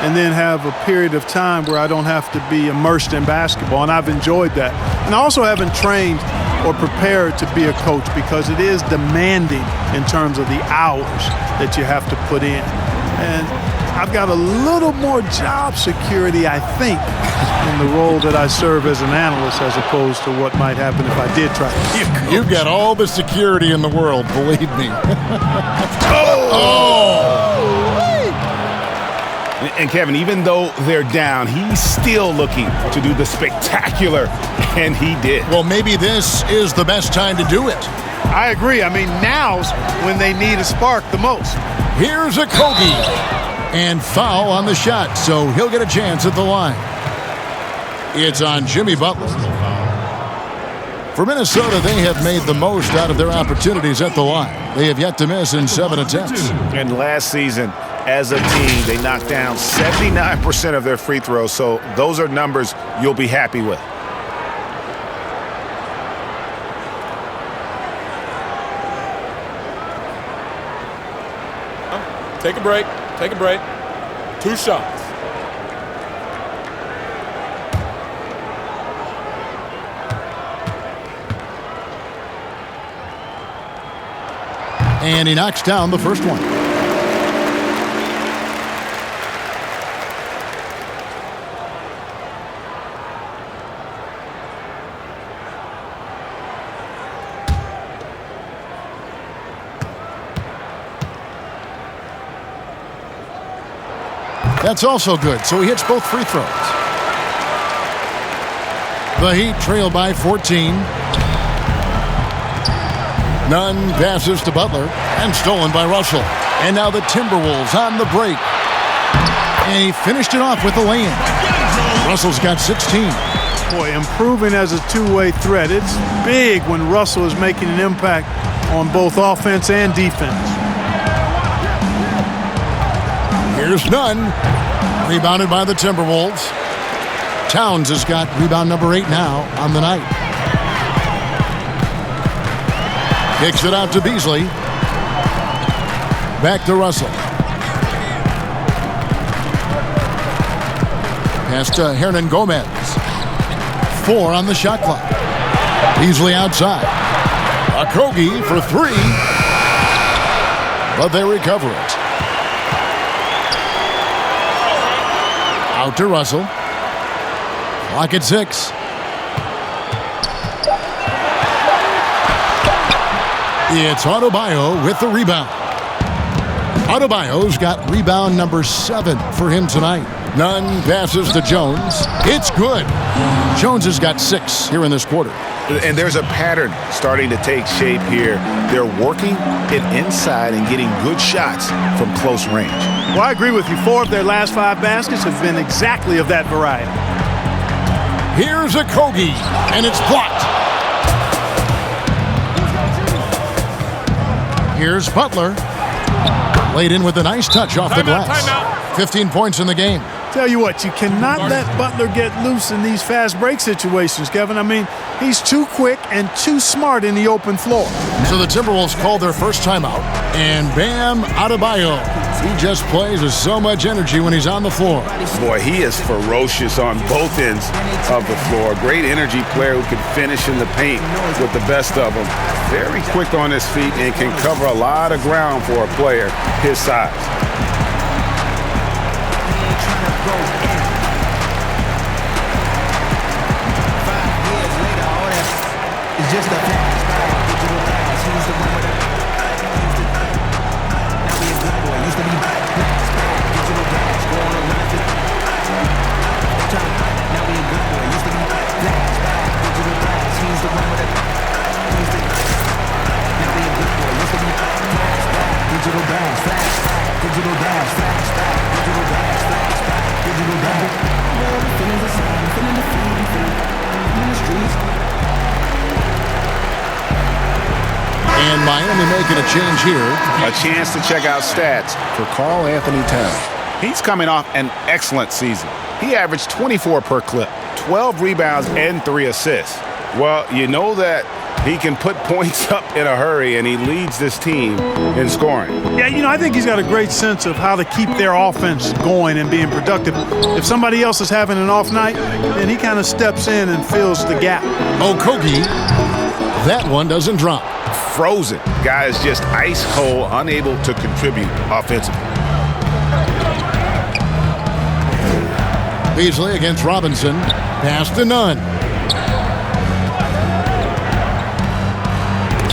and then have a period of time where I don't have to be immersed in basketball, and I've enjoyed that. And I also haven't trained or prepared to be a coach because it is demanding in terms of the hours that you have to put in. And I've got a little more job security, I think, in the role that I serve as an analyst as opposed to what might happen if I did try to be a coach.
You've got all the security in the world, believe me.
And Kevin, even though they're down, he's still looking to do the spectacular, and he did.
Well, maybe this is the best time to do it.
I agree. I mean, now's when they need a spark the most.
Here's a Kogi. And foul on the shot, so he'll get a chance at the line. It's on Jimmy Butler. For Minnesota, they have made the most out of their opportunities at the line. They have yet to miss in 7 attempts.
And last season, as a team, they knocked down 79% of their free throws, so those are numbers you'll be happy with.
Take a break. Take a break. 2 shots.
And he knocks down the first one. That's also good, so he hits both free throws. The Heat trail by 14. Nunn passes to Butler and stolen by Russell. And now the Timberwolves on the break. And he finished it off with a lay-in. Russell's got 16.
Boy, improving as a two-way threat. It's big when Russell is making an impact on both offense and defense.
Here's Nunn. Rebounded by the Timberwolves. Towns has got rebound number 8 now on the night. Kicks it out to Beasley. Back to Russell. Pass to Hernan Gomez. 4 on the shot clock. Beasley outside. Okogie for 3. But they recover it. Out to Russell. Clock at 6. It's Adebayo with the rebound. Adebayo's got rebound number 7 for him tonight. Nunn passes to Jones. It's good. Jones has got 6 here in this quarter.
And there's a pattern starting to take shape here. They're working it inside and getting good shots from close range.
Well, I agree with you. 4 of their last 5 baskets have been exactly of that variety.
Here's a Kogi, and it's blocked. Here's Butler. Laid in with a nice touch off the glass. 15 points in the game.
Tell you what, you cannot let Butler get loose in these fast break situations, Kevin. I mean, he's too quick and too smart in the open floor.
So the Timberwolves called their first timeout, and Bam Adebayo. He just plays with so much energy when he's on the floor.
Boy, he is ferocious on both ends of the floor. Great energy player who can finish in the paint with the best of them. Very quick on his feet and can cover a lot of ground for a player his size.
Just a flashback, digital glass. He's the one with it. Now he is good boy. Used to be flashback, digital glass. Going around to now he is good boy. Used to be flashback, digital glass. He's the one with it. Now he is good boy. Used to be flashback, digital glass. Flashback, digital glass. Flashback, digital glass. Flashback, digital glass. Feeling the sun, feeling the feeling in the streets.
And Miami making a change here.
A chance to check out stats for Karl Anthony Towns. He's coming off an excellent season. He averaged 24 per clip, 12 rebounds, and 3 assists. Well, you know that He can put points up in a hurry, and he leads this team in scoring.
Yeah, I think he's got a great sense of how to keep their offense going and being productive. If somebody else is having an off night, then he kind of steps in and fills the gap.
Okogie, that one doesn't drop.
Frozen. Guy is just ice cold, unable to contribute offensively.
Beasley against Robinson. Pass to Nunn.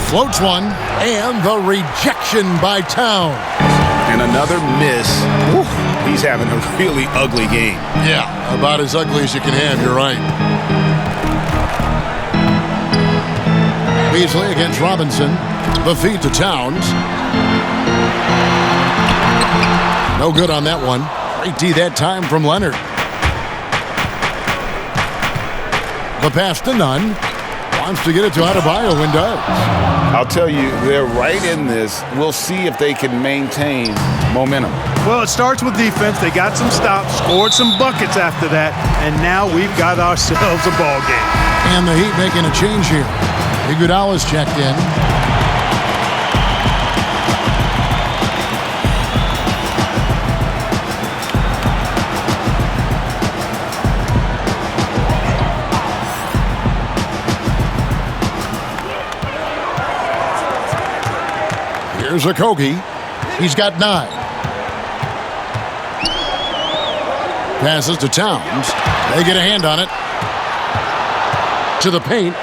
Floats one, and the rejection by Towns.
And another miss. Woo. He's having a really ugly game.
Yeah, about as ugly as you can have, you're right. Beasley against Robinson. The feed to Towns. No good on that one. Great D that time from Leonard. The pass to Nunn. Wants to get it to Adebayo and does.
I'll tell you, they're right in this. We'll see if they can maintain momentum.
Well, it starts with defense. They got some stops, scored some buckets after that, and now we've got ourselves a ball game.
And the Heat making a change here. Iguodala's checked in. Here's Okogie. He's got 9. Passes to Towns. They get a hand on it. To the paint.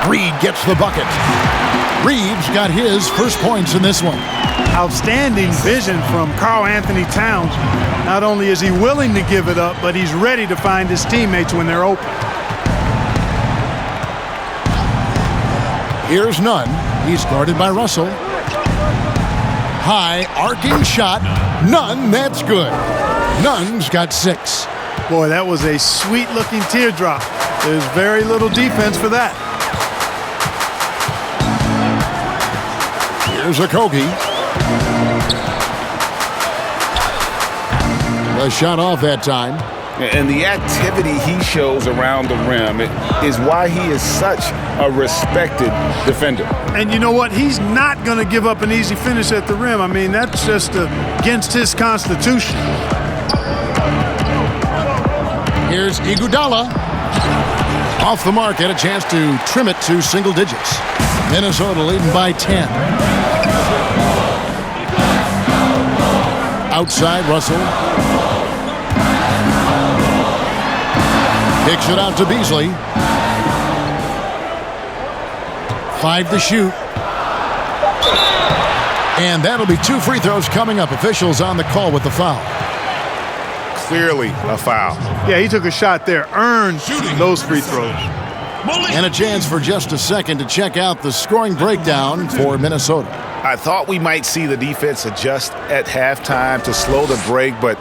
Reed gets the bucket. Reeves got his first points in this one.
Outstanding vision from Karl Anthony Towns. Not only is he willing to give it up, but he's ready to find his teammates when they're open.
Here's Nunn. He's guarded by Russell. High arcing shot. Nunn, that's good. Nunn's got 6.
Boy, that was a sweet-looking teardrop. There's very little defense for that.
Here's Okogie. The shot off that time.
And the activity he shows around the rim is why he is such a respected defender.
And you know what? He's not going to give up an easy finish at the rim. I mean, that's just against his constitution.
Here's Iguodala. Off the mark, had a chance to trim it to single digits. Minnesota leading by 10. Outside, Russell. Kicks it out to Beasley. 5 to shoot. And that'll be 2 free throws coming up. Officials on the call with the foul.
Clearly a foul.
Yeah, he took a shot there, earned those free throws.
And a chance for just a second to check out the scoring breakdown for Minnesota.
I thought we might see the defense adjust at halftime to slow the break, but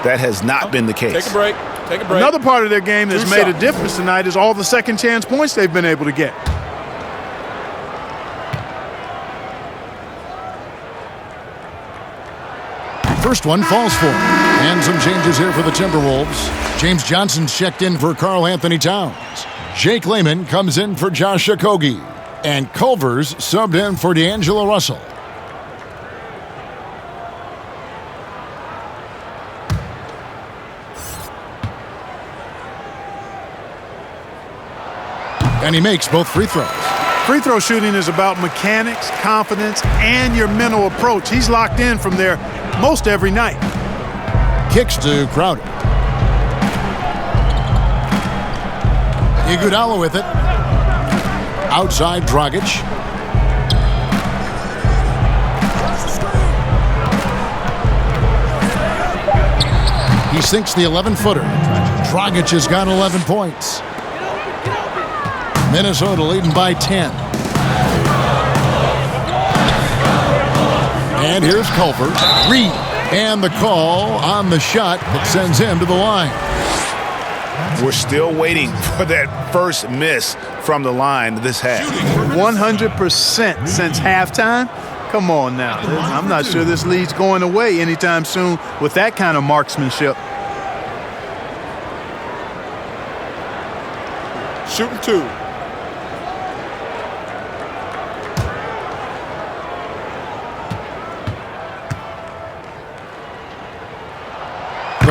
that has not been the case.
Take a break. Take a break.
Another part of their game that's made a difference tonight is all the second chance points they've been able to get.
First one falls for him. And some changes here for the Timberwolves. James Johnson's checked in for Karl Anthony Towns. Jake Layman comes in for Josh Okogie. And Culver's subbed in for D'Angelo Russell. And he makes both free throws.
Free throw shooting is about mechanics, confidence, and your mental approach. He's locked in from there most every night.
Kicks to Crowder. Iguodala with it. Outside, Dragic. He sinks the 11-footer. Dragic has got 11 points. Minnesota leading by 10. And here's Culver. Reed. And the call on the shot that sends him to the line.
We're still waiting for that first miss from the line this half.
100% since halftime. Come on now. I'm not sure this lead's going away anytime soon with that kind of marksmanship.
Shooting 2.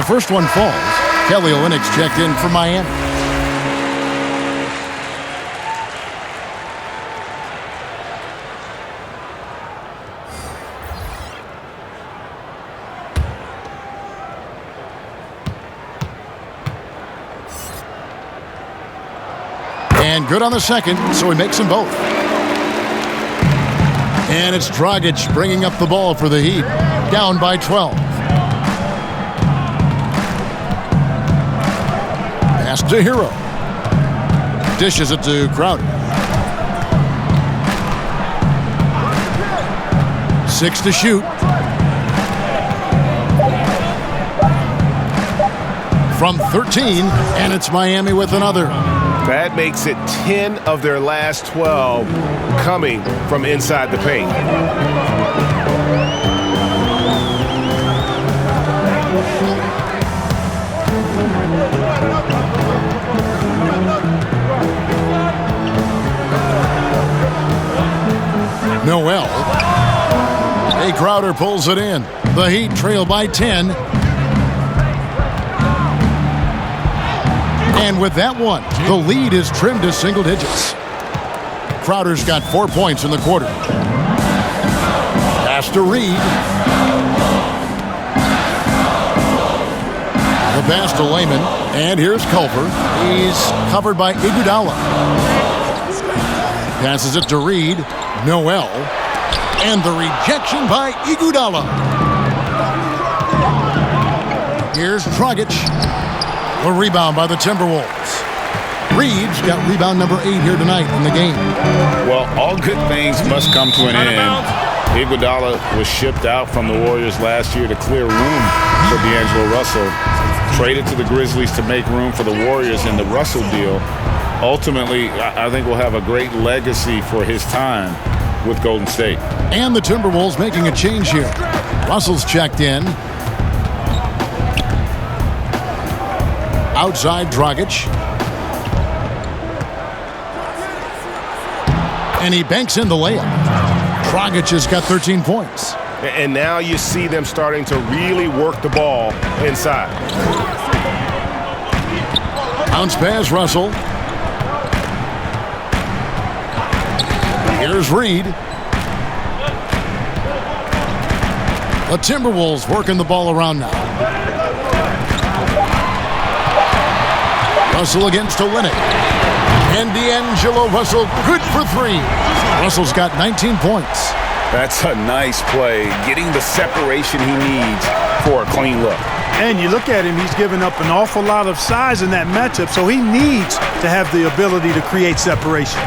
first one falls. Kelly Olynyk's checked in for Miami. And good on the second, so he makes them both. And it's Dragic bringing up the ball for the Heat, down by 12. Pass to Hero. Dishes it to Crowder. 6 to shoot. From 13, and it's Miami with another.
That makes it 10 of their last 12 coming from inside the paint.
Noel. Jay Crowder pulls it in. The Heat trail by 10. And with that one, the lead is trimmed to single digits. Crowder's got 4 points in the quarter. Pass to Reed. The pass to Layman. And here's Culver. He's covered by Iguodala. Passes it to Reed. Noel. And the rejection by Iguodala. Here's Dragic. A rebound by the Timberwolves. Reed's got rebound number 8 here tonight in the game.
Well, all good things must come to an end. Iguodala was shipped out from the Warriors last year to clear room for D'Angelo Russell. Traded to the Grizzlies to make room for the Warriors in the Russell deal. Ultimately, I think we'll have a great legacy for his time with Golden State.
And the Timberwolves making a change here. Russell's checked in. Outside Dragic. And he banks in the layup. Dragic has got 13 points.
And now you see them starting to really work the ball inside.
Bounce pass, Russell. Here's Reed. The Timberwolves working the ball around now. Russell against Olynyk. And D'Angelo Russell, good for 3. Russell's got 19 points.
That's a nice play, getting the separation he needs for a clean look.
And you look at him, he's given up an awful lot of size in that matchup, so he needs to have the ability to create separation.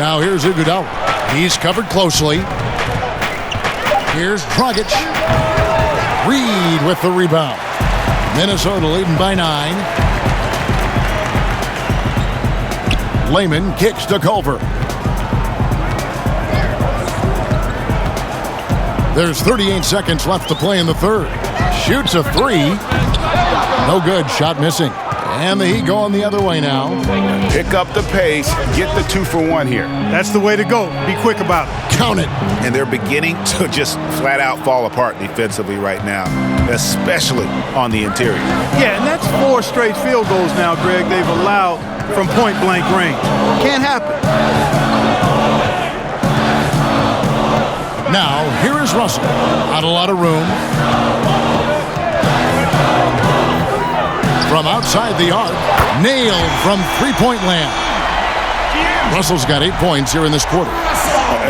Now here's Iguodala. He's covered closely. Here's Dragic. Reed with the rebound. Minnesota leading by 9. Layman kicks to Culver. There's 38 seconds left to play in the third. Shoots a 3. No good. Shot missing. And the Heat going the other way now.
Pick up the pace. Get the 2 for 1 here.
That's the way to go. Be quick about it.
Count it.
And they're beginning to just flat out fall apart defensively right now, especially on the interior.
Yeah, and that's 4 straight field goals now, Greg, they've allowed from point-blank range. Can't happen.
Now, here is Russell. Not a lot of room. From outside the arc. Nailed from three-point land. Russell's got 8 points here in this quarter.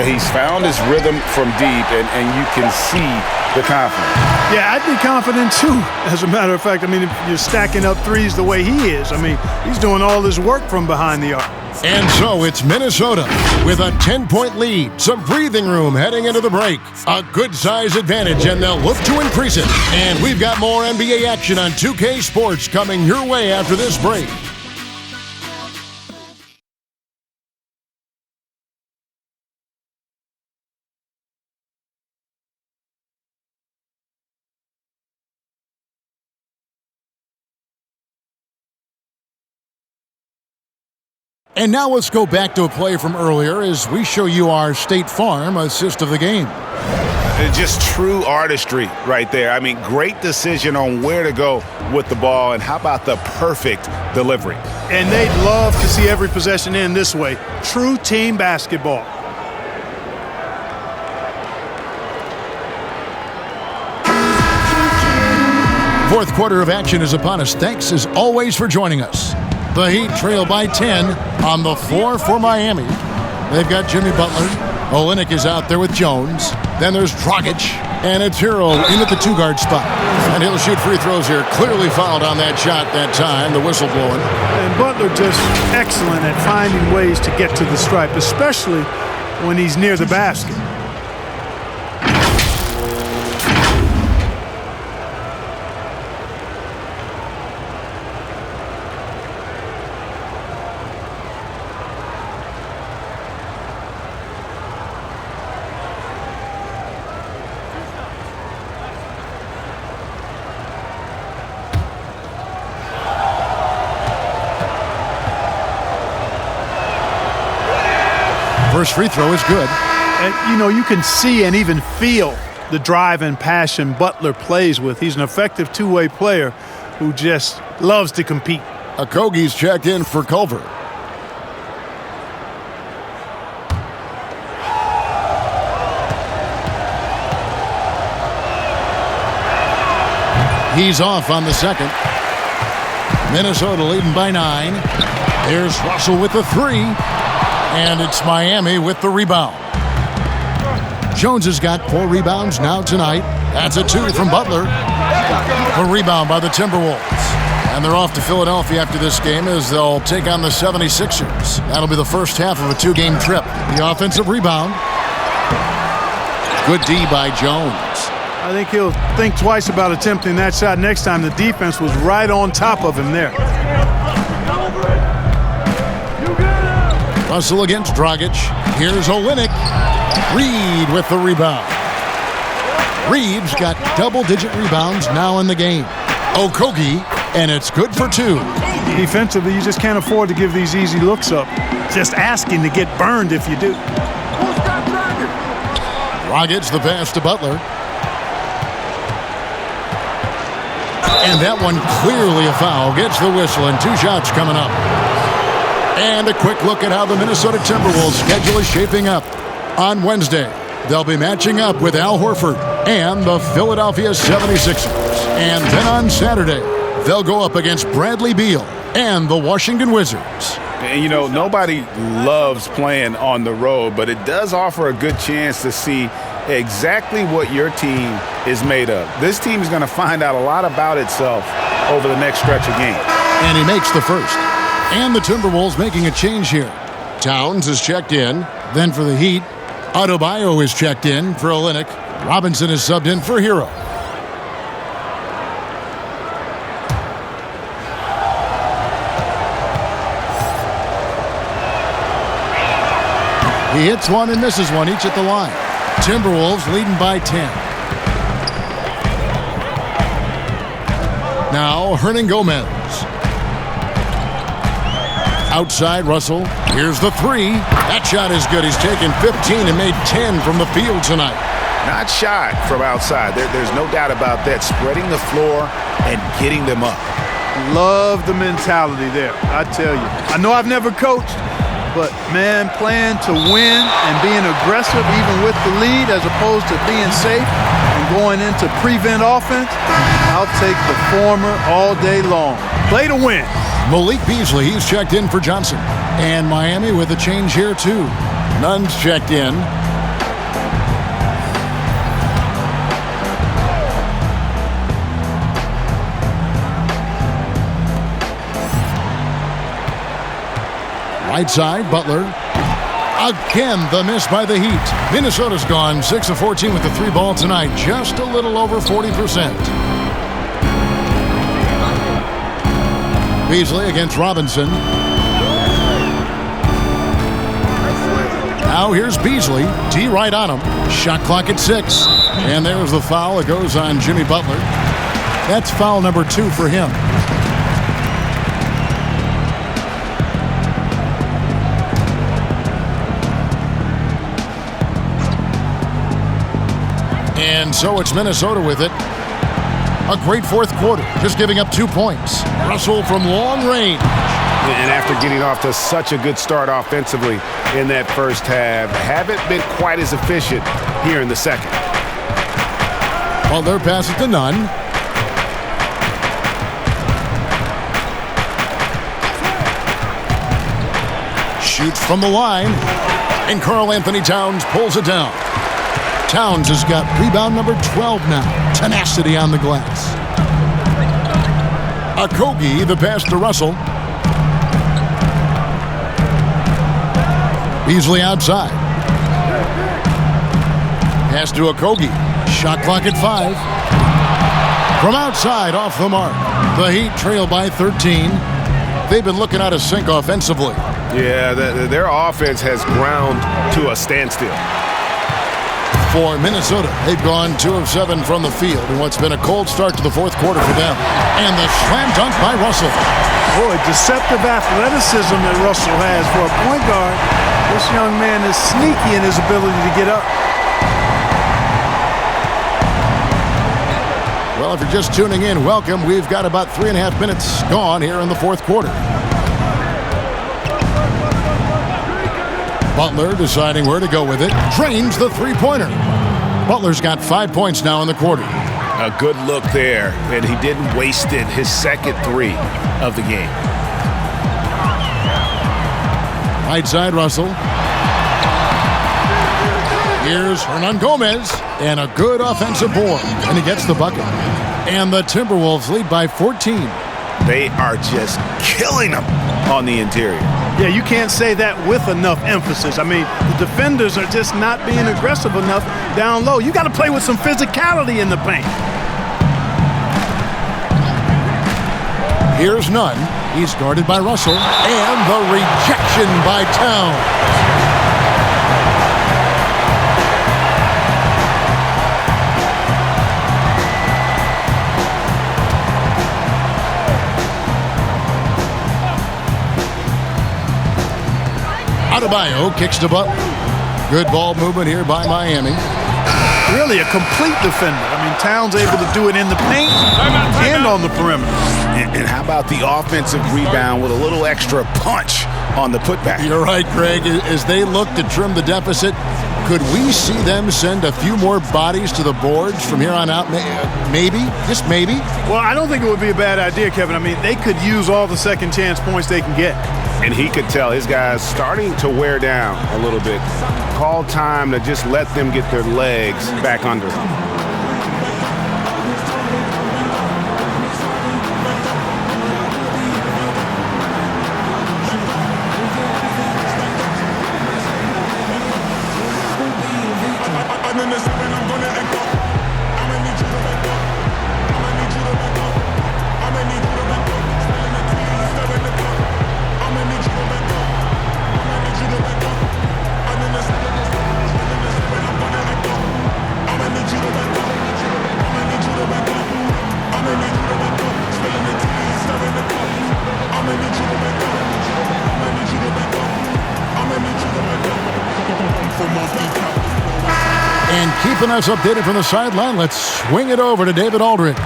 He's found his rhythm from deep, and you can see the confidence.
Yeah, I'd be confident too, as a matter of fact. I mean, if you're stacking up threes the way he is, I mean, he's doing all his work from behind the arc.
And so it's Minnesota with a 10-point lead. Some breathing room heading into the break. A good size advantage, and they'll look to increase it. And we've got more NBA action on 2K Sports coming your way after this break. And now let's go back to a play from earlier as we show you our State Farm assist of the game.
Just true artistry right there. I mean, great decision on where to go with the ball, and how about the perfect delivery?
And they'd love to see every possession end this way. True team basketball.
Fourth quarter of action is upon us. Thanks as always for joining us. The Heat trail by 10 on the floor for Miami. They've got Jimmy Butler. Olynyk is out there with Jones. Then there's Dragic. And it's Hero in at the two-guard spot. And he'll shoot free throws here. Clearly fouled on that shot that time. The whistle blowing.
And Butler just excellent at finding ways to get to the stripe, especially when he's near the basket.
First free throw is good.
And, you know, you can see and even feel the drive and passion Butler plays with. He's an effective two-way player who just loves to compete.
Okogie's checked in for Culver. He's off on the second. Minnesota leading by 9. There's Russell with the 3. And it's Miami with the rebound. Jones has got 4 rebounds now tonight. That's a 2 from Butler. A rebound by the Timberwolves. And they're off to Philadelphia after this game as they'll take on the 76ers. That'll be the first half of a 2-game trip. The offensive rebound. Good D by Jones.
I think he'll think twice about attempting that shot next time. The defense was right on top of him there.
Russell against Dragic. Here's Olynyk. Reed with the rebound. Reed's got double-digit rebounds now in the game. Okogie, and it's good for 2.
Defensively, you just can't afford to give these easy looks up. Just asking to get burned if you do.
Dragic the pass to Butler. And that one clearly a foul. Gets the whistle, and 2 shots coming up. And a quick look at how the Minnesota Timberwolves schedule is shaping up. On Wednesday, they'll be matching up with Al Horford and the Philadelphia 76ers. And then on Saturday, they'll go up against Bradley Beal and the Washington Wizards.
And, you know, nobody loves playing on the road, but it does offer a good chance to see exactly what your team is made of. This team is going to find out a lot about itself over the next stretch of games.
And he makes the first. And the Timberwolves making a change here. Towns is checked in. Then for the Heat, Adebayo is checked in for Olynyk. Robinson is subbed in for Hero. He hits one and misses one, each at the line. Timberwolves leading by 10. Now, Hernangomez. Outside, Russell. Here's the 3. That shot is good. He's taken 15 and made 10 from the field tonight.
Not shy from outside. There's no doubt about that. Spreading the floor and getting them up.
Love the mentality there, I tell you. I know I've never coached, but, man, playing to win and being aggressive even with the lead as opposed to being safe and going into prevent offense, I'll take the former all day long. Play to win.
Malik Beasley, he's checked in for Johnson. And Miami with a change here, too. Nunn's checked in. Right side, Butler. Again, the miss by the Heat. Minnesota's gone 6 of 14 with the 3 ball tonight. Just a little over 40%. Beasley against Robinson. Now here's Beasley. D right on him. Shot clock at 6. And there's the foul. It goes on Jimmy Butler. That's foul number 2 for him. And so it's Minnesota with it. A great fourth quarter, just giving up 2 points. Russell from long range.
And after getting off to such a good start offensively in that first half, haven't been quite as efficient here in the second.
Butler passes to Nunn. Shoots from the line, and Karl Anthony Towns pulls it down. Towns has got rebound number 12 now. Tenacity on the glass. Okogie, the pass to Russell. Beasley outside. Pass to Okogie. Shot clock at 5. From outside, off the mark. The Heat trail by 13. They've been looking out of sync offensively.
Yeah, their offense has ground to a standstill.
For Minnesota, they've gone 2 of 7 from the field in what's been a cold start to the fourth quarter for them. And the slam dunk by Russell.
Boy, deceptive athleticism that Russell has for a point guard. This young man is sneaky in his ability to get up.
Well, if you're just tuning in, welcome. We've got about 3.5 minutes gone here in the fourth quarter. Butler deciding where to go with it. Drains the three-pointer. Butler's got 5 points now in the quarter.
A good look there, and he didn't waste it. His second 3 of the game.
Right side, Russell. Here's Hernangomez, and a good offensive board, and he gets the bucket. And the Timberwolves lead by 14.
They are just killing them on the interior.
Yeah, you can't say that with enough emphasis. I mean, the defenders are just not being aggressive enough down low. You got to play with some physicality in the paint.
Here's Nunn. He's guarded by Russell. And the rejection by Towns. Adebayo kicks to Butler. Good ball movement here by Miami.
Really a complete defender. I mean, Towns able to do it in the paint and on the perimeter.
And how about the offensive rebound with a little extra punch on the putback?
You're right, Greg. As they look to trim the deficit, could we see them send a few more bodies to the boards from here on out? Maybe, just maybe.
Well, I don't think it would be a bad idea, Kevin. I mean, they could use all the second chance points they can get.
And he could tell his guys starting to wear down a little bit. Call time to just let them get their legs back under them.
And keeping us updated from the sideline, let's swing it over to David Aldridge.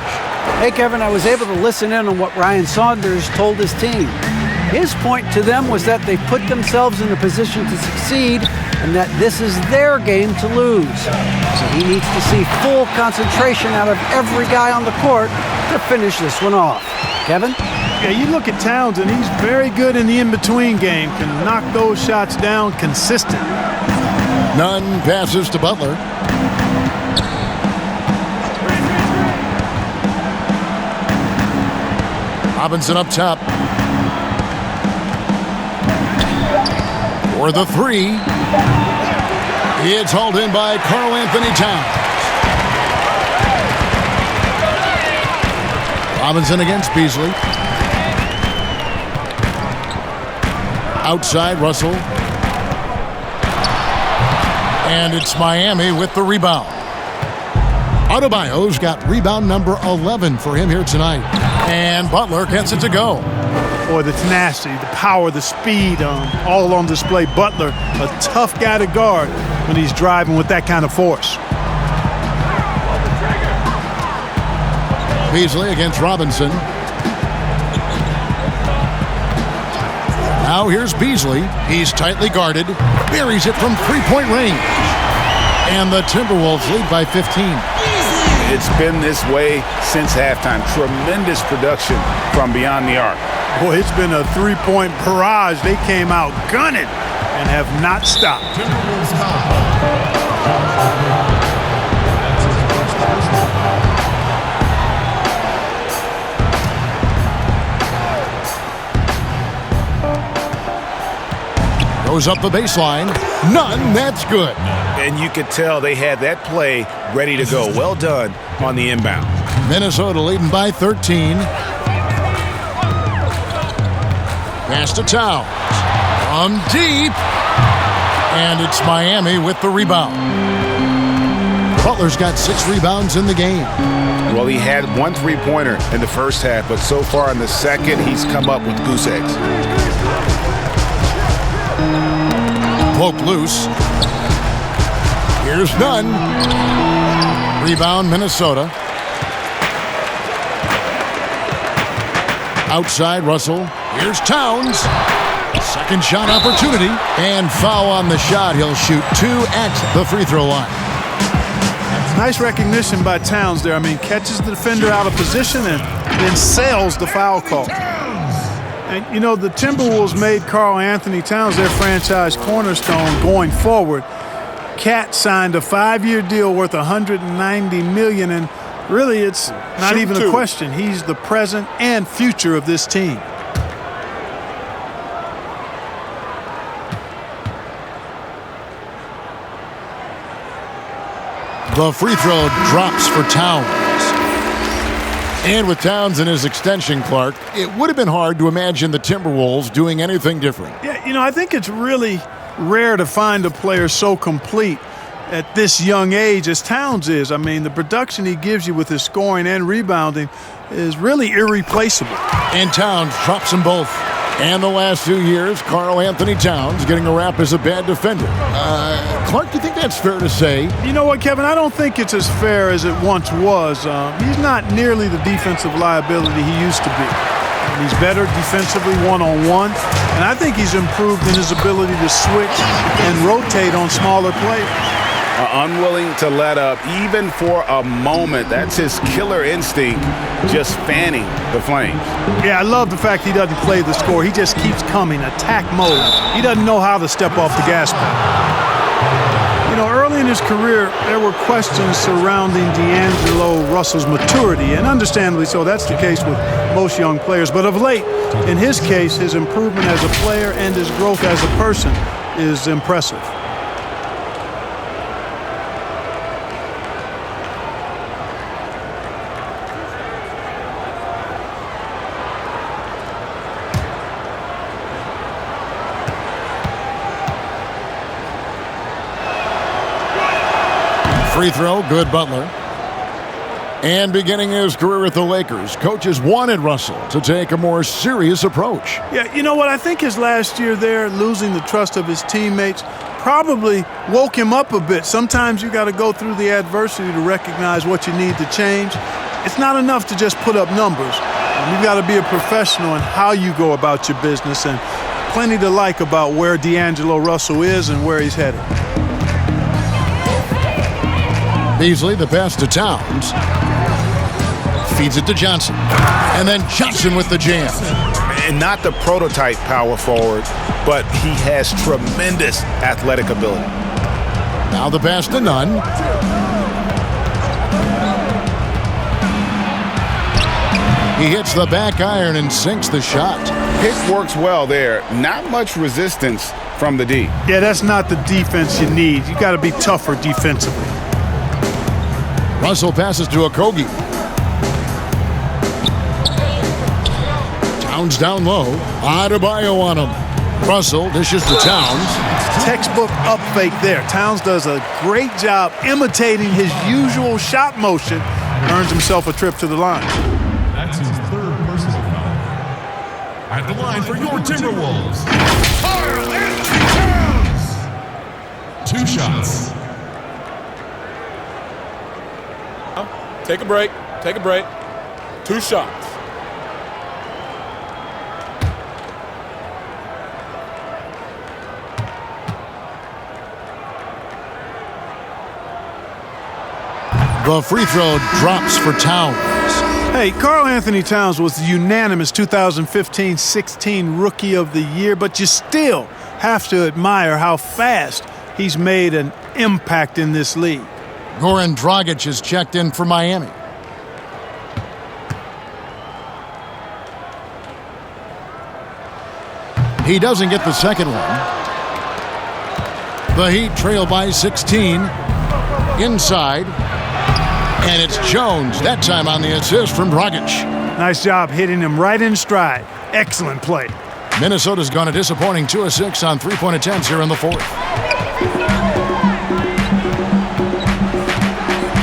Hey, Kevin, I was able to listen in on what Ryan Saunders told his team. His point to them was that they put themselves in a position to succeed and that this is their game to lose. So he needs to see full concentration out of every guy on the court to finish this one off. Kevin?
Yeah, you look at Towns, and he's very good in the in-between game, can knock those shots down consistent.
Nunn passes to Butler. Robinson up top. For the three. It's hauled in by Karl Anthony Towns. Robinson against Beasley. Outside, Russell. And it's Miami with the rebound. Adebayo's got rebound number 11 for him here tonight. And Butler gets it to go.
Boy, the tenacity, the power, the speed, all on display. Butler, a tough guy to guard when he's driving with that kind of force.
Beasley against Robinson. Now here's Beasley. He's tightly guarded. Buries it from three-point range. And the Timberwolves lead by 15.
It's been this way since halftime. Tremendous production from beyond the arc.
Boy, it's been a three-point barrage. They came out gunning and have not stopped.
Goes up the baseline. None. That's good.
And you could tell they had that play ready to go. Well done on the inbound.
Minnesota leading by 13. Pass to Towns. From deep. And it's Miami with the rebound. Butler's got 6 rebounds in the game.
Well, he had 1 3-pointer in the first half, but so far in the second, he's come up with goose eggs.
Poke loose. Here's Nunn. Rebound, Minnesota. Outside, Russell. Here's Towns. Second shot opportunity. And foul on the shot. He'll shoot 2 at the free throw line.
Nice recognition by Towns there. I mean, catches the defender out of position and then sails the foul call. And, you know, the Timberwolves made Karl Anthony Towns their franchise cornerstone going forward. Cat signed a 5-year deal worth $190 million, and really it's not even a question. He's the present and future of this team.
The free throw drops for Towns. And with Towns and his extension, Clark, it would have been hard to imagine the Timberwolves doing anything different.
Yeah, you know, I think it's really rare to find a player so complete at this young age as Towns is. I mean, the production he gives you with his scoring and rebounding is really irreplaceable.
And Towns drops them both. And the last 2 years, Karl Anthony Towns getting a rap as a bad defender. Clark, do you think that's fair to say?
You know what, Kevin? I don't think it's as fair as it once was. He's not nearly the defensive liability he used to be. He's better defensively one-on-one, and I think he's improved in his ability to switch and rotate on smaller players.
Unwilling to let up even for a moment. That's his killer instinct, just fanning the flames.
Yeah, I love the fact he doesn't play the score. He just keeps coming, attack mode. He doesn't know how to step off the gas pedal. You know, early in his career, there were questions surrounding D'Angelo Russell's maturity, and understandably so. That's the case with most young players. But of late, in his case, his improvement as a player and his growth as a person is impressive.
Free throw, good Butler. And beginning his career with the Lakers, coaches wanted Russell to take a more serious approach.
Yeah, you know what? I think his last year there, losing the trust of his teammates, probably woke him up a bit. Sometimes you got to go through the adversity to recognize what you need to change. It's not enough to just put up numbers. You've got to be a professional in how you go about your business, and plenty to like about where D'Angelo Russell is and where he's headed.
Beasley, the pass to Towns. Feeds it to Johnson. And then Johnson with the jam.
And not the prototype power forward, but he has tremendous athletic ability.
Now the pass to Nunn. He hits the back iron and sinks the shot.
Pick works well there. Not much resistance from the D.
Yeah, that's not the defense you need. You got to be tougher defensively.
Russell passes to Okogie. Towns down low. Adebayo on him. Russell dishes to Towns.
Textbook up fake there. Towns does a great job imitating his usual shot motion. Earns himself a trip to the line.
That's his third personal foul. At the line for your Timberwolves, Karl Anthony Towns. 2 shots.
Take a break. Take a break. 2 shots.
The free throw drops for Towns.
Hey, Karl Anthony Towns was the unanimous 2015-16 Rookie of the Year, but you still have to admire how fast he's made an impact in this league.
Goran Dragic is checked in for Miami. He doesn't get the second one. The Heat trail by 16. Inside. And it's Jones, that time on the assist from Dragic.
Nice job hitting him right in stride. Excellent play.
Minnesota's gone a disappointing 2 of 6 on three-point attempts here in the fourth.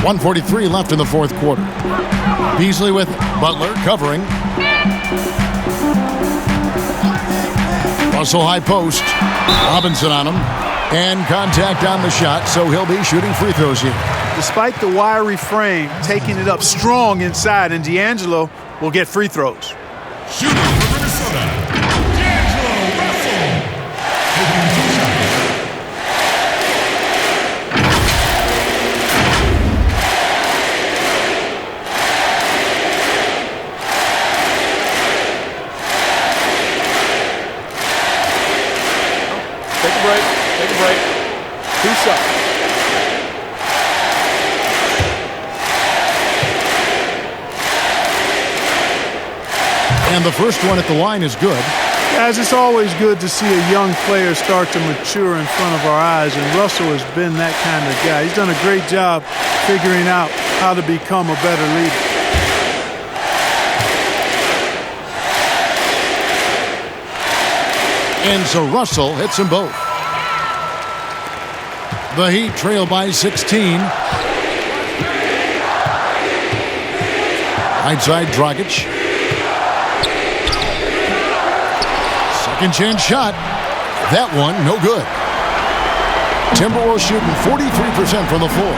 1:43 left in the fourth quarter. Beasley with Butler covering. Russell high post. Robinson on him. And contact on the shot, so he'll be shooting free throws here.
Despite the wiry frame, taking it up strong inside, and D'Angelo will get free throws.
Shooting for Minnesota, D'Angelo Russell. Taking 2 shots.
Take a break. Take a break. 2 shots.
And the first one at the line is good.
Guys, it's always good to see a young player start to mature in front of our eyes, and Russell has been that kind of guy. He's done a great job figuring out how to become a better leader.
And so Russell hits them both. The Heat trail by 16. Right side, Dragic. Second chance shot. That one, no good. Timberwolves shooting 43% from the floor.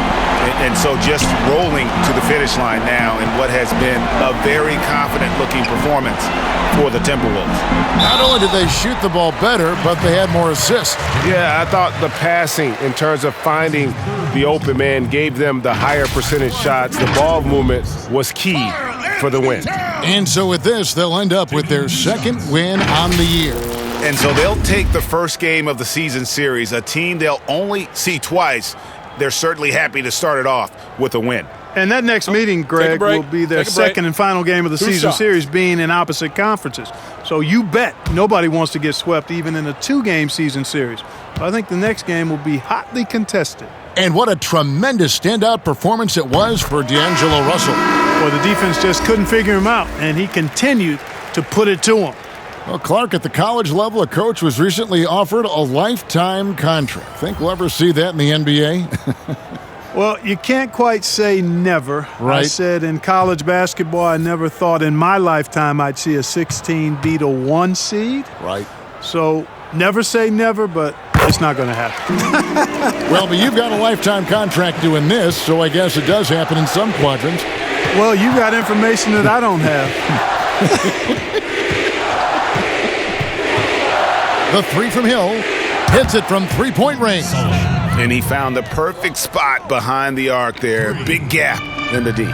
And so just rolling to the finish line now in what has been a very confident-looking performance for the Timberwolves.
Not only did they shoot the ball better, but they had more assists.
Yeah, I thought the passing in terms of finding the open man gave them the higher percentage shots. The ball movement was key for the win.
And so with this, they'll end up with their second win on the year.
And so they'll take the first game of the season series, a team they'll only see twice. They're certainly happy to start it off with a win.
And that next meeting, Greg, will be their second and final game of the season series, being in opposite conferences. So you bet nobody wants to get swept even in a 2-game season series. I think the next game will be hotly contested.
And what a tremendous standout performance it was for D'Angelo Russell.
Well, the defense just couldn't figure him out, and he continued to put it to him.
Well, Clark, at the college level, a coach was recently offered a lifetime contract. Think we'll ever see that in the NBA?
Well, you can't quite say never.
Right.
I said in college basketball, I never thought in my lifetime I'd see a 16 beat a 1 seed.
Right.
So never say never, but it's not going to happen.
Well, but you've got a lifetime contract doing this, so I guess it does happen in some quadrants.
Well, you got information that I don't have.
The three from Hill hits it from three-point range.
And he found the perfect spot behind the arc there. Big gap in the D.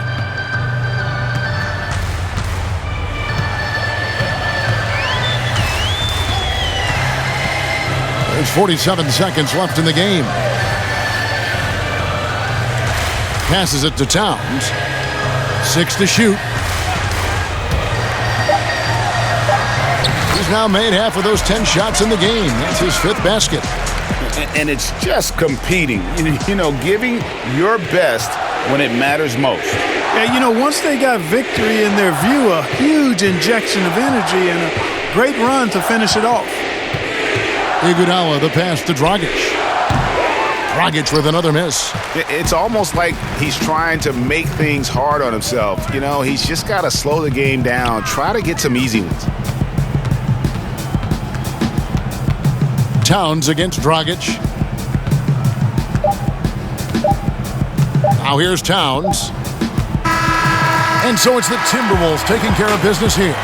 There's 47 seconds left in the game. Passes it to Towns. 6 to shoot. He's now made half of those 10 shots in the game. That's his 5th basket.
And it's just competing, you know, giving your best when it matters most.
Yeah, you know, once they got victory in their view, a huge injection of energy and a great run to finish it off.
Iguodala, the pass to Dragic. Dragic with another miss.
It's almost like he's trying to make things hard on himself. You know, he's just got to slow the game down, try to get some easy ones.
Towns against Dragic. Now here's Towns. And so it's the Timberwolves taking care of business here.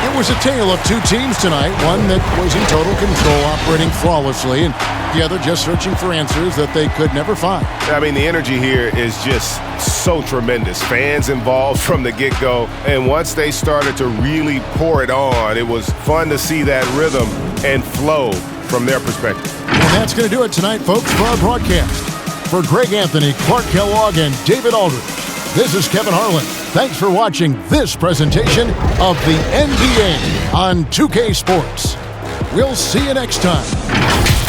It was a tale of two teams tonight, one that was in total control, operating flawlessly, and the other just searching for answers that they could never find.
I mean, the energy here is just so tremendous. Fans involved from the get-go, and once they started to really pour it on, it was fun to see that rhythm and flow from their perspective.
And that's going to do it tonight, folks, for our broadcast. For Greg Anthony, Clark Kellogg, and David Aldridge, this is Kevin Harlan. Thanks for watching this presentation of the NBA on 2K Sports. We'll see you next time.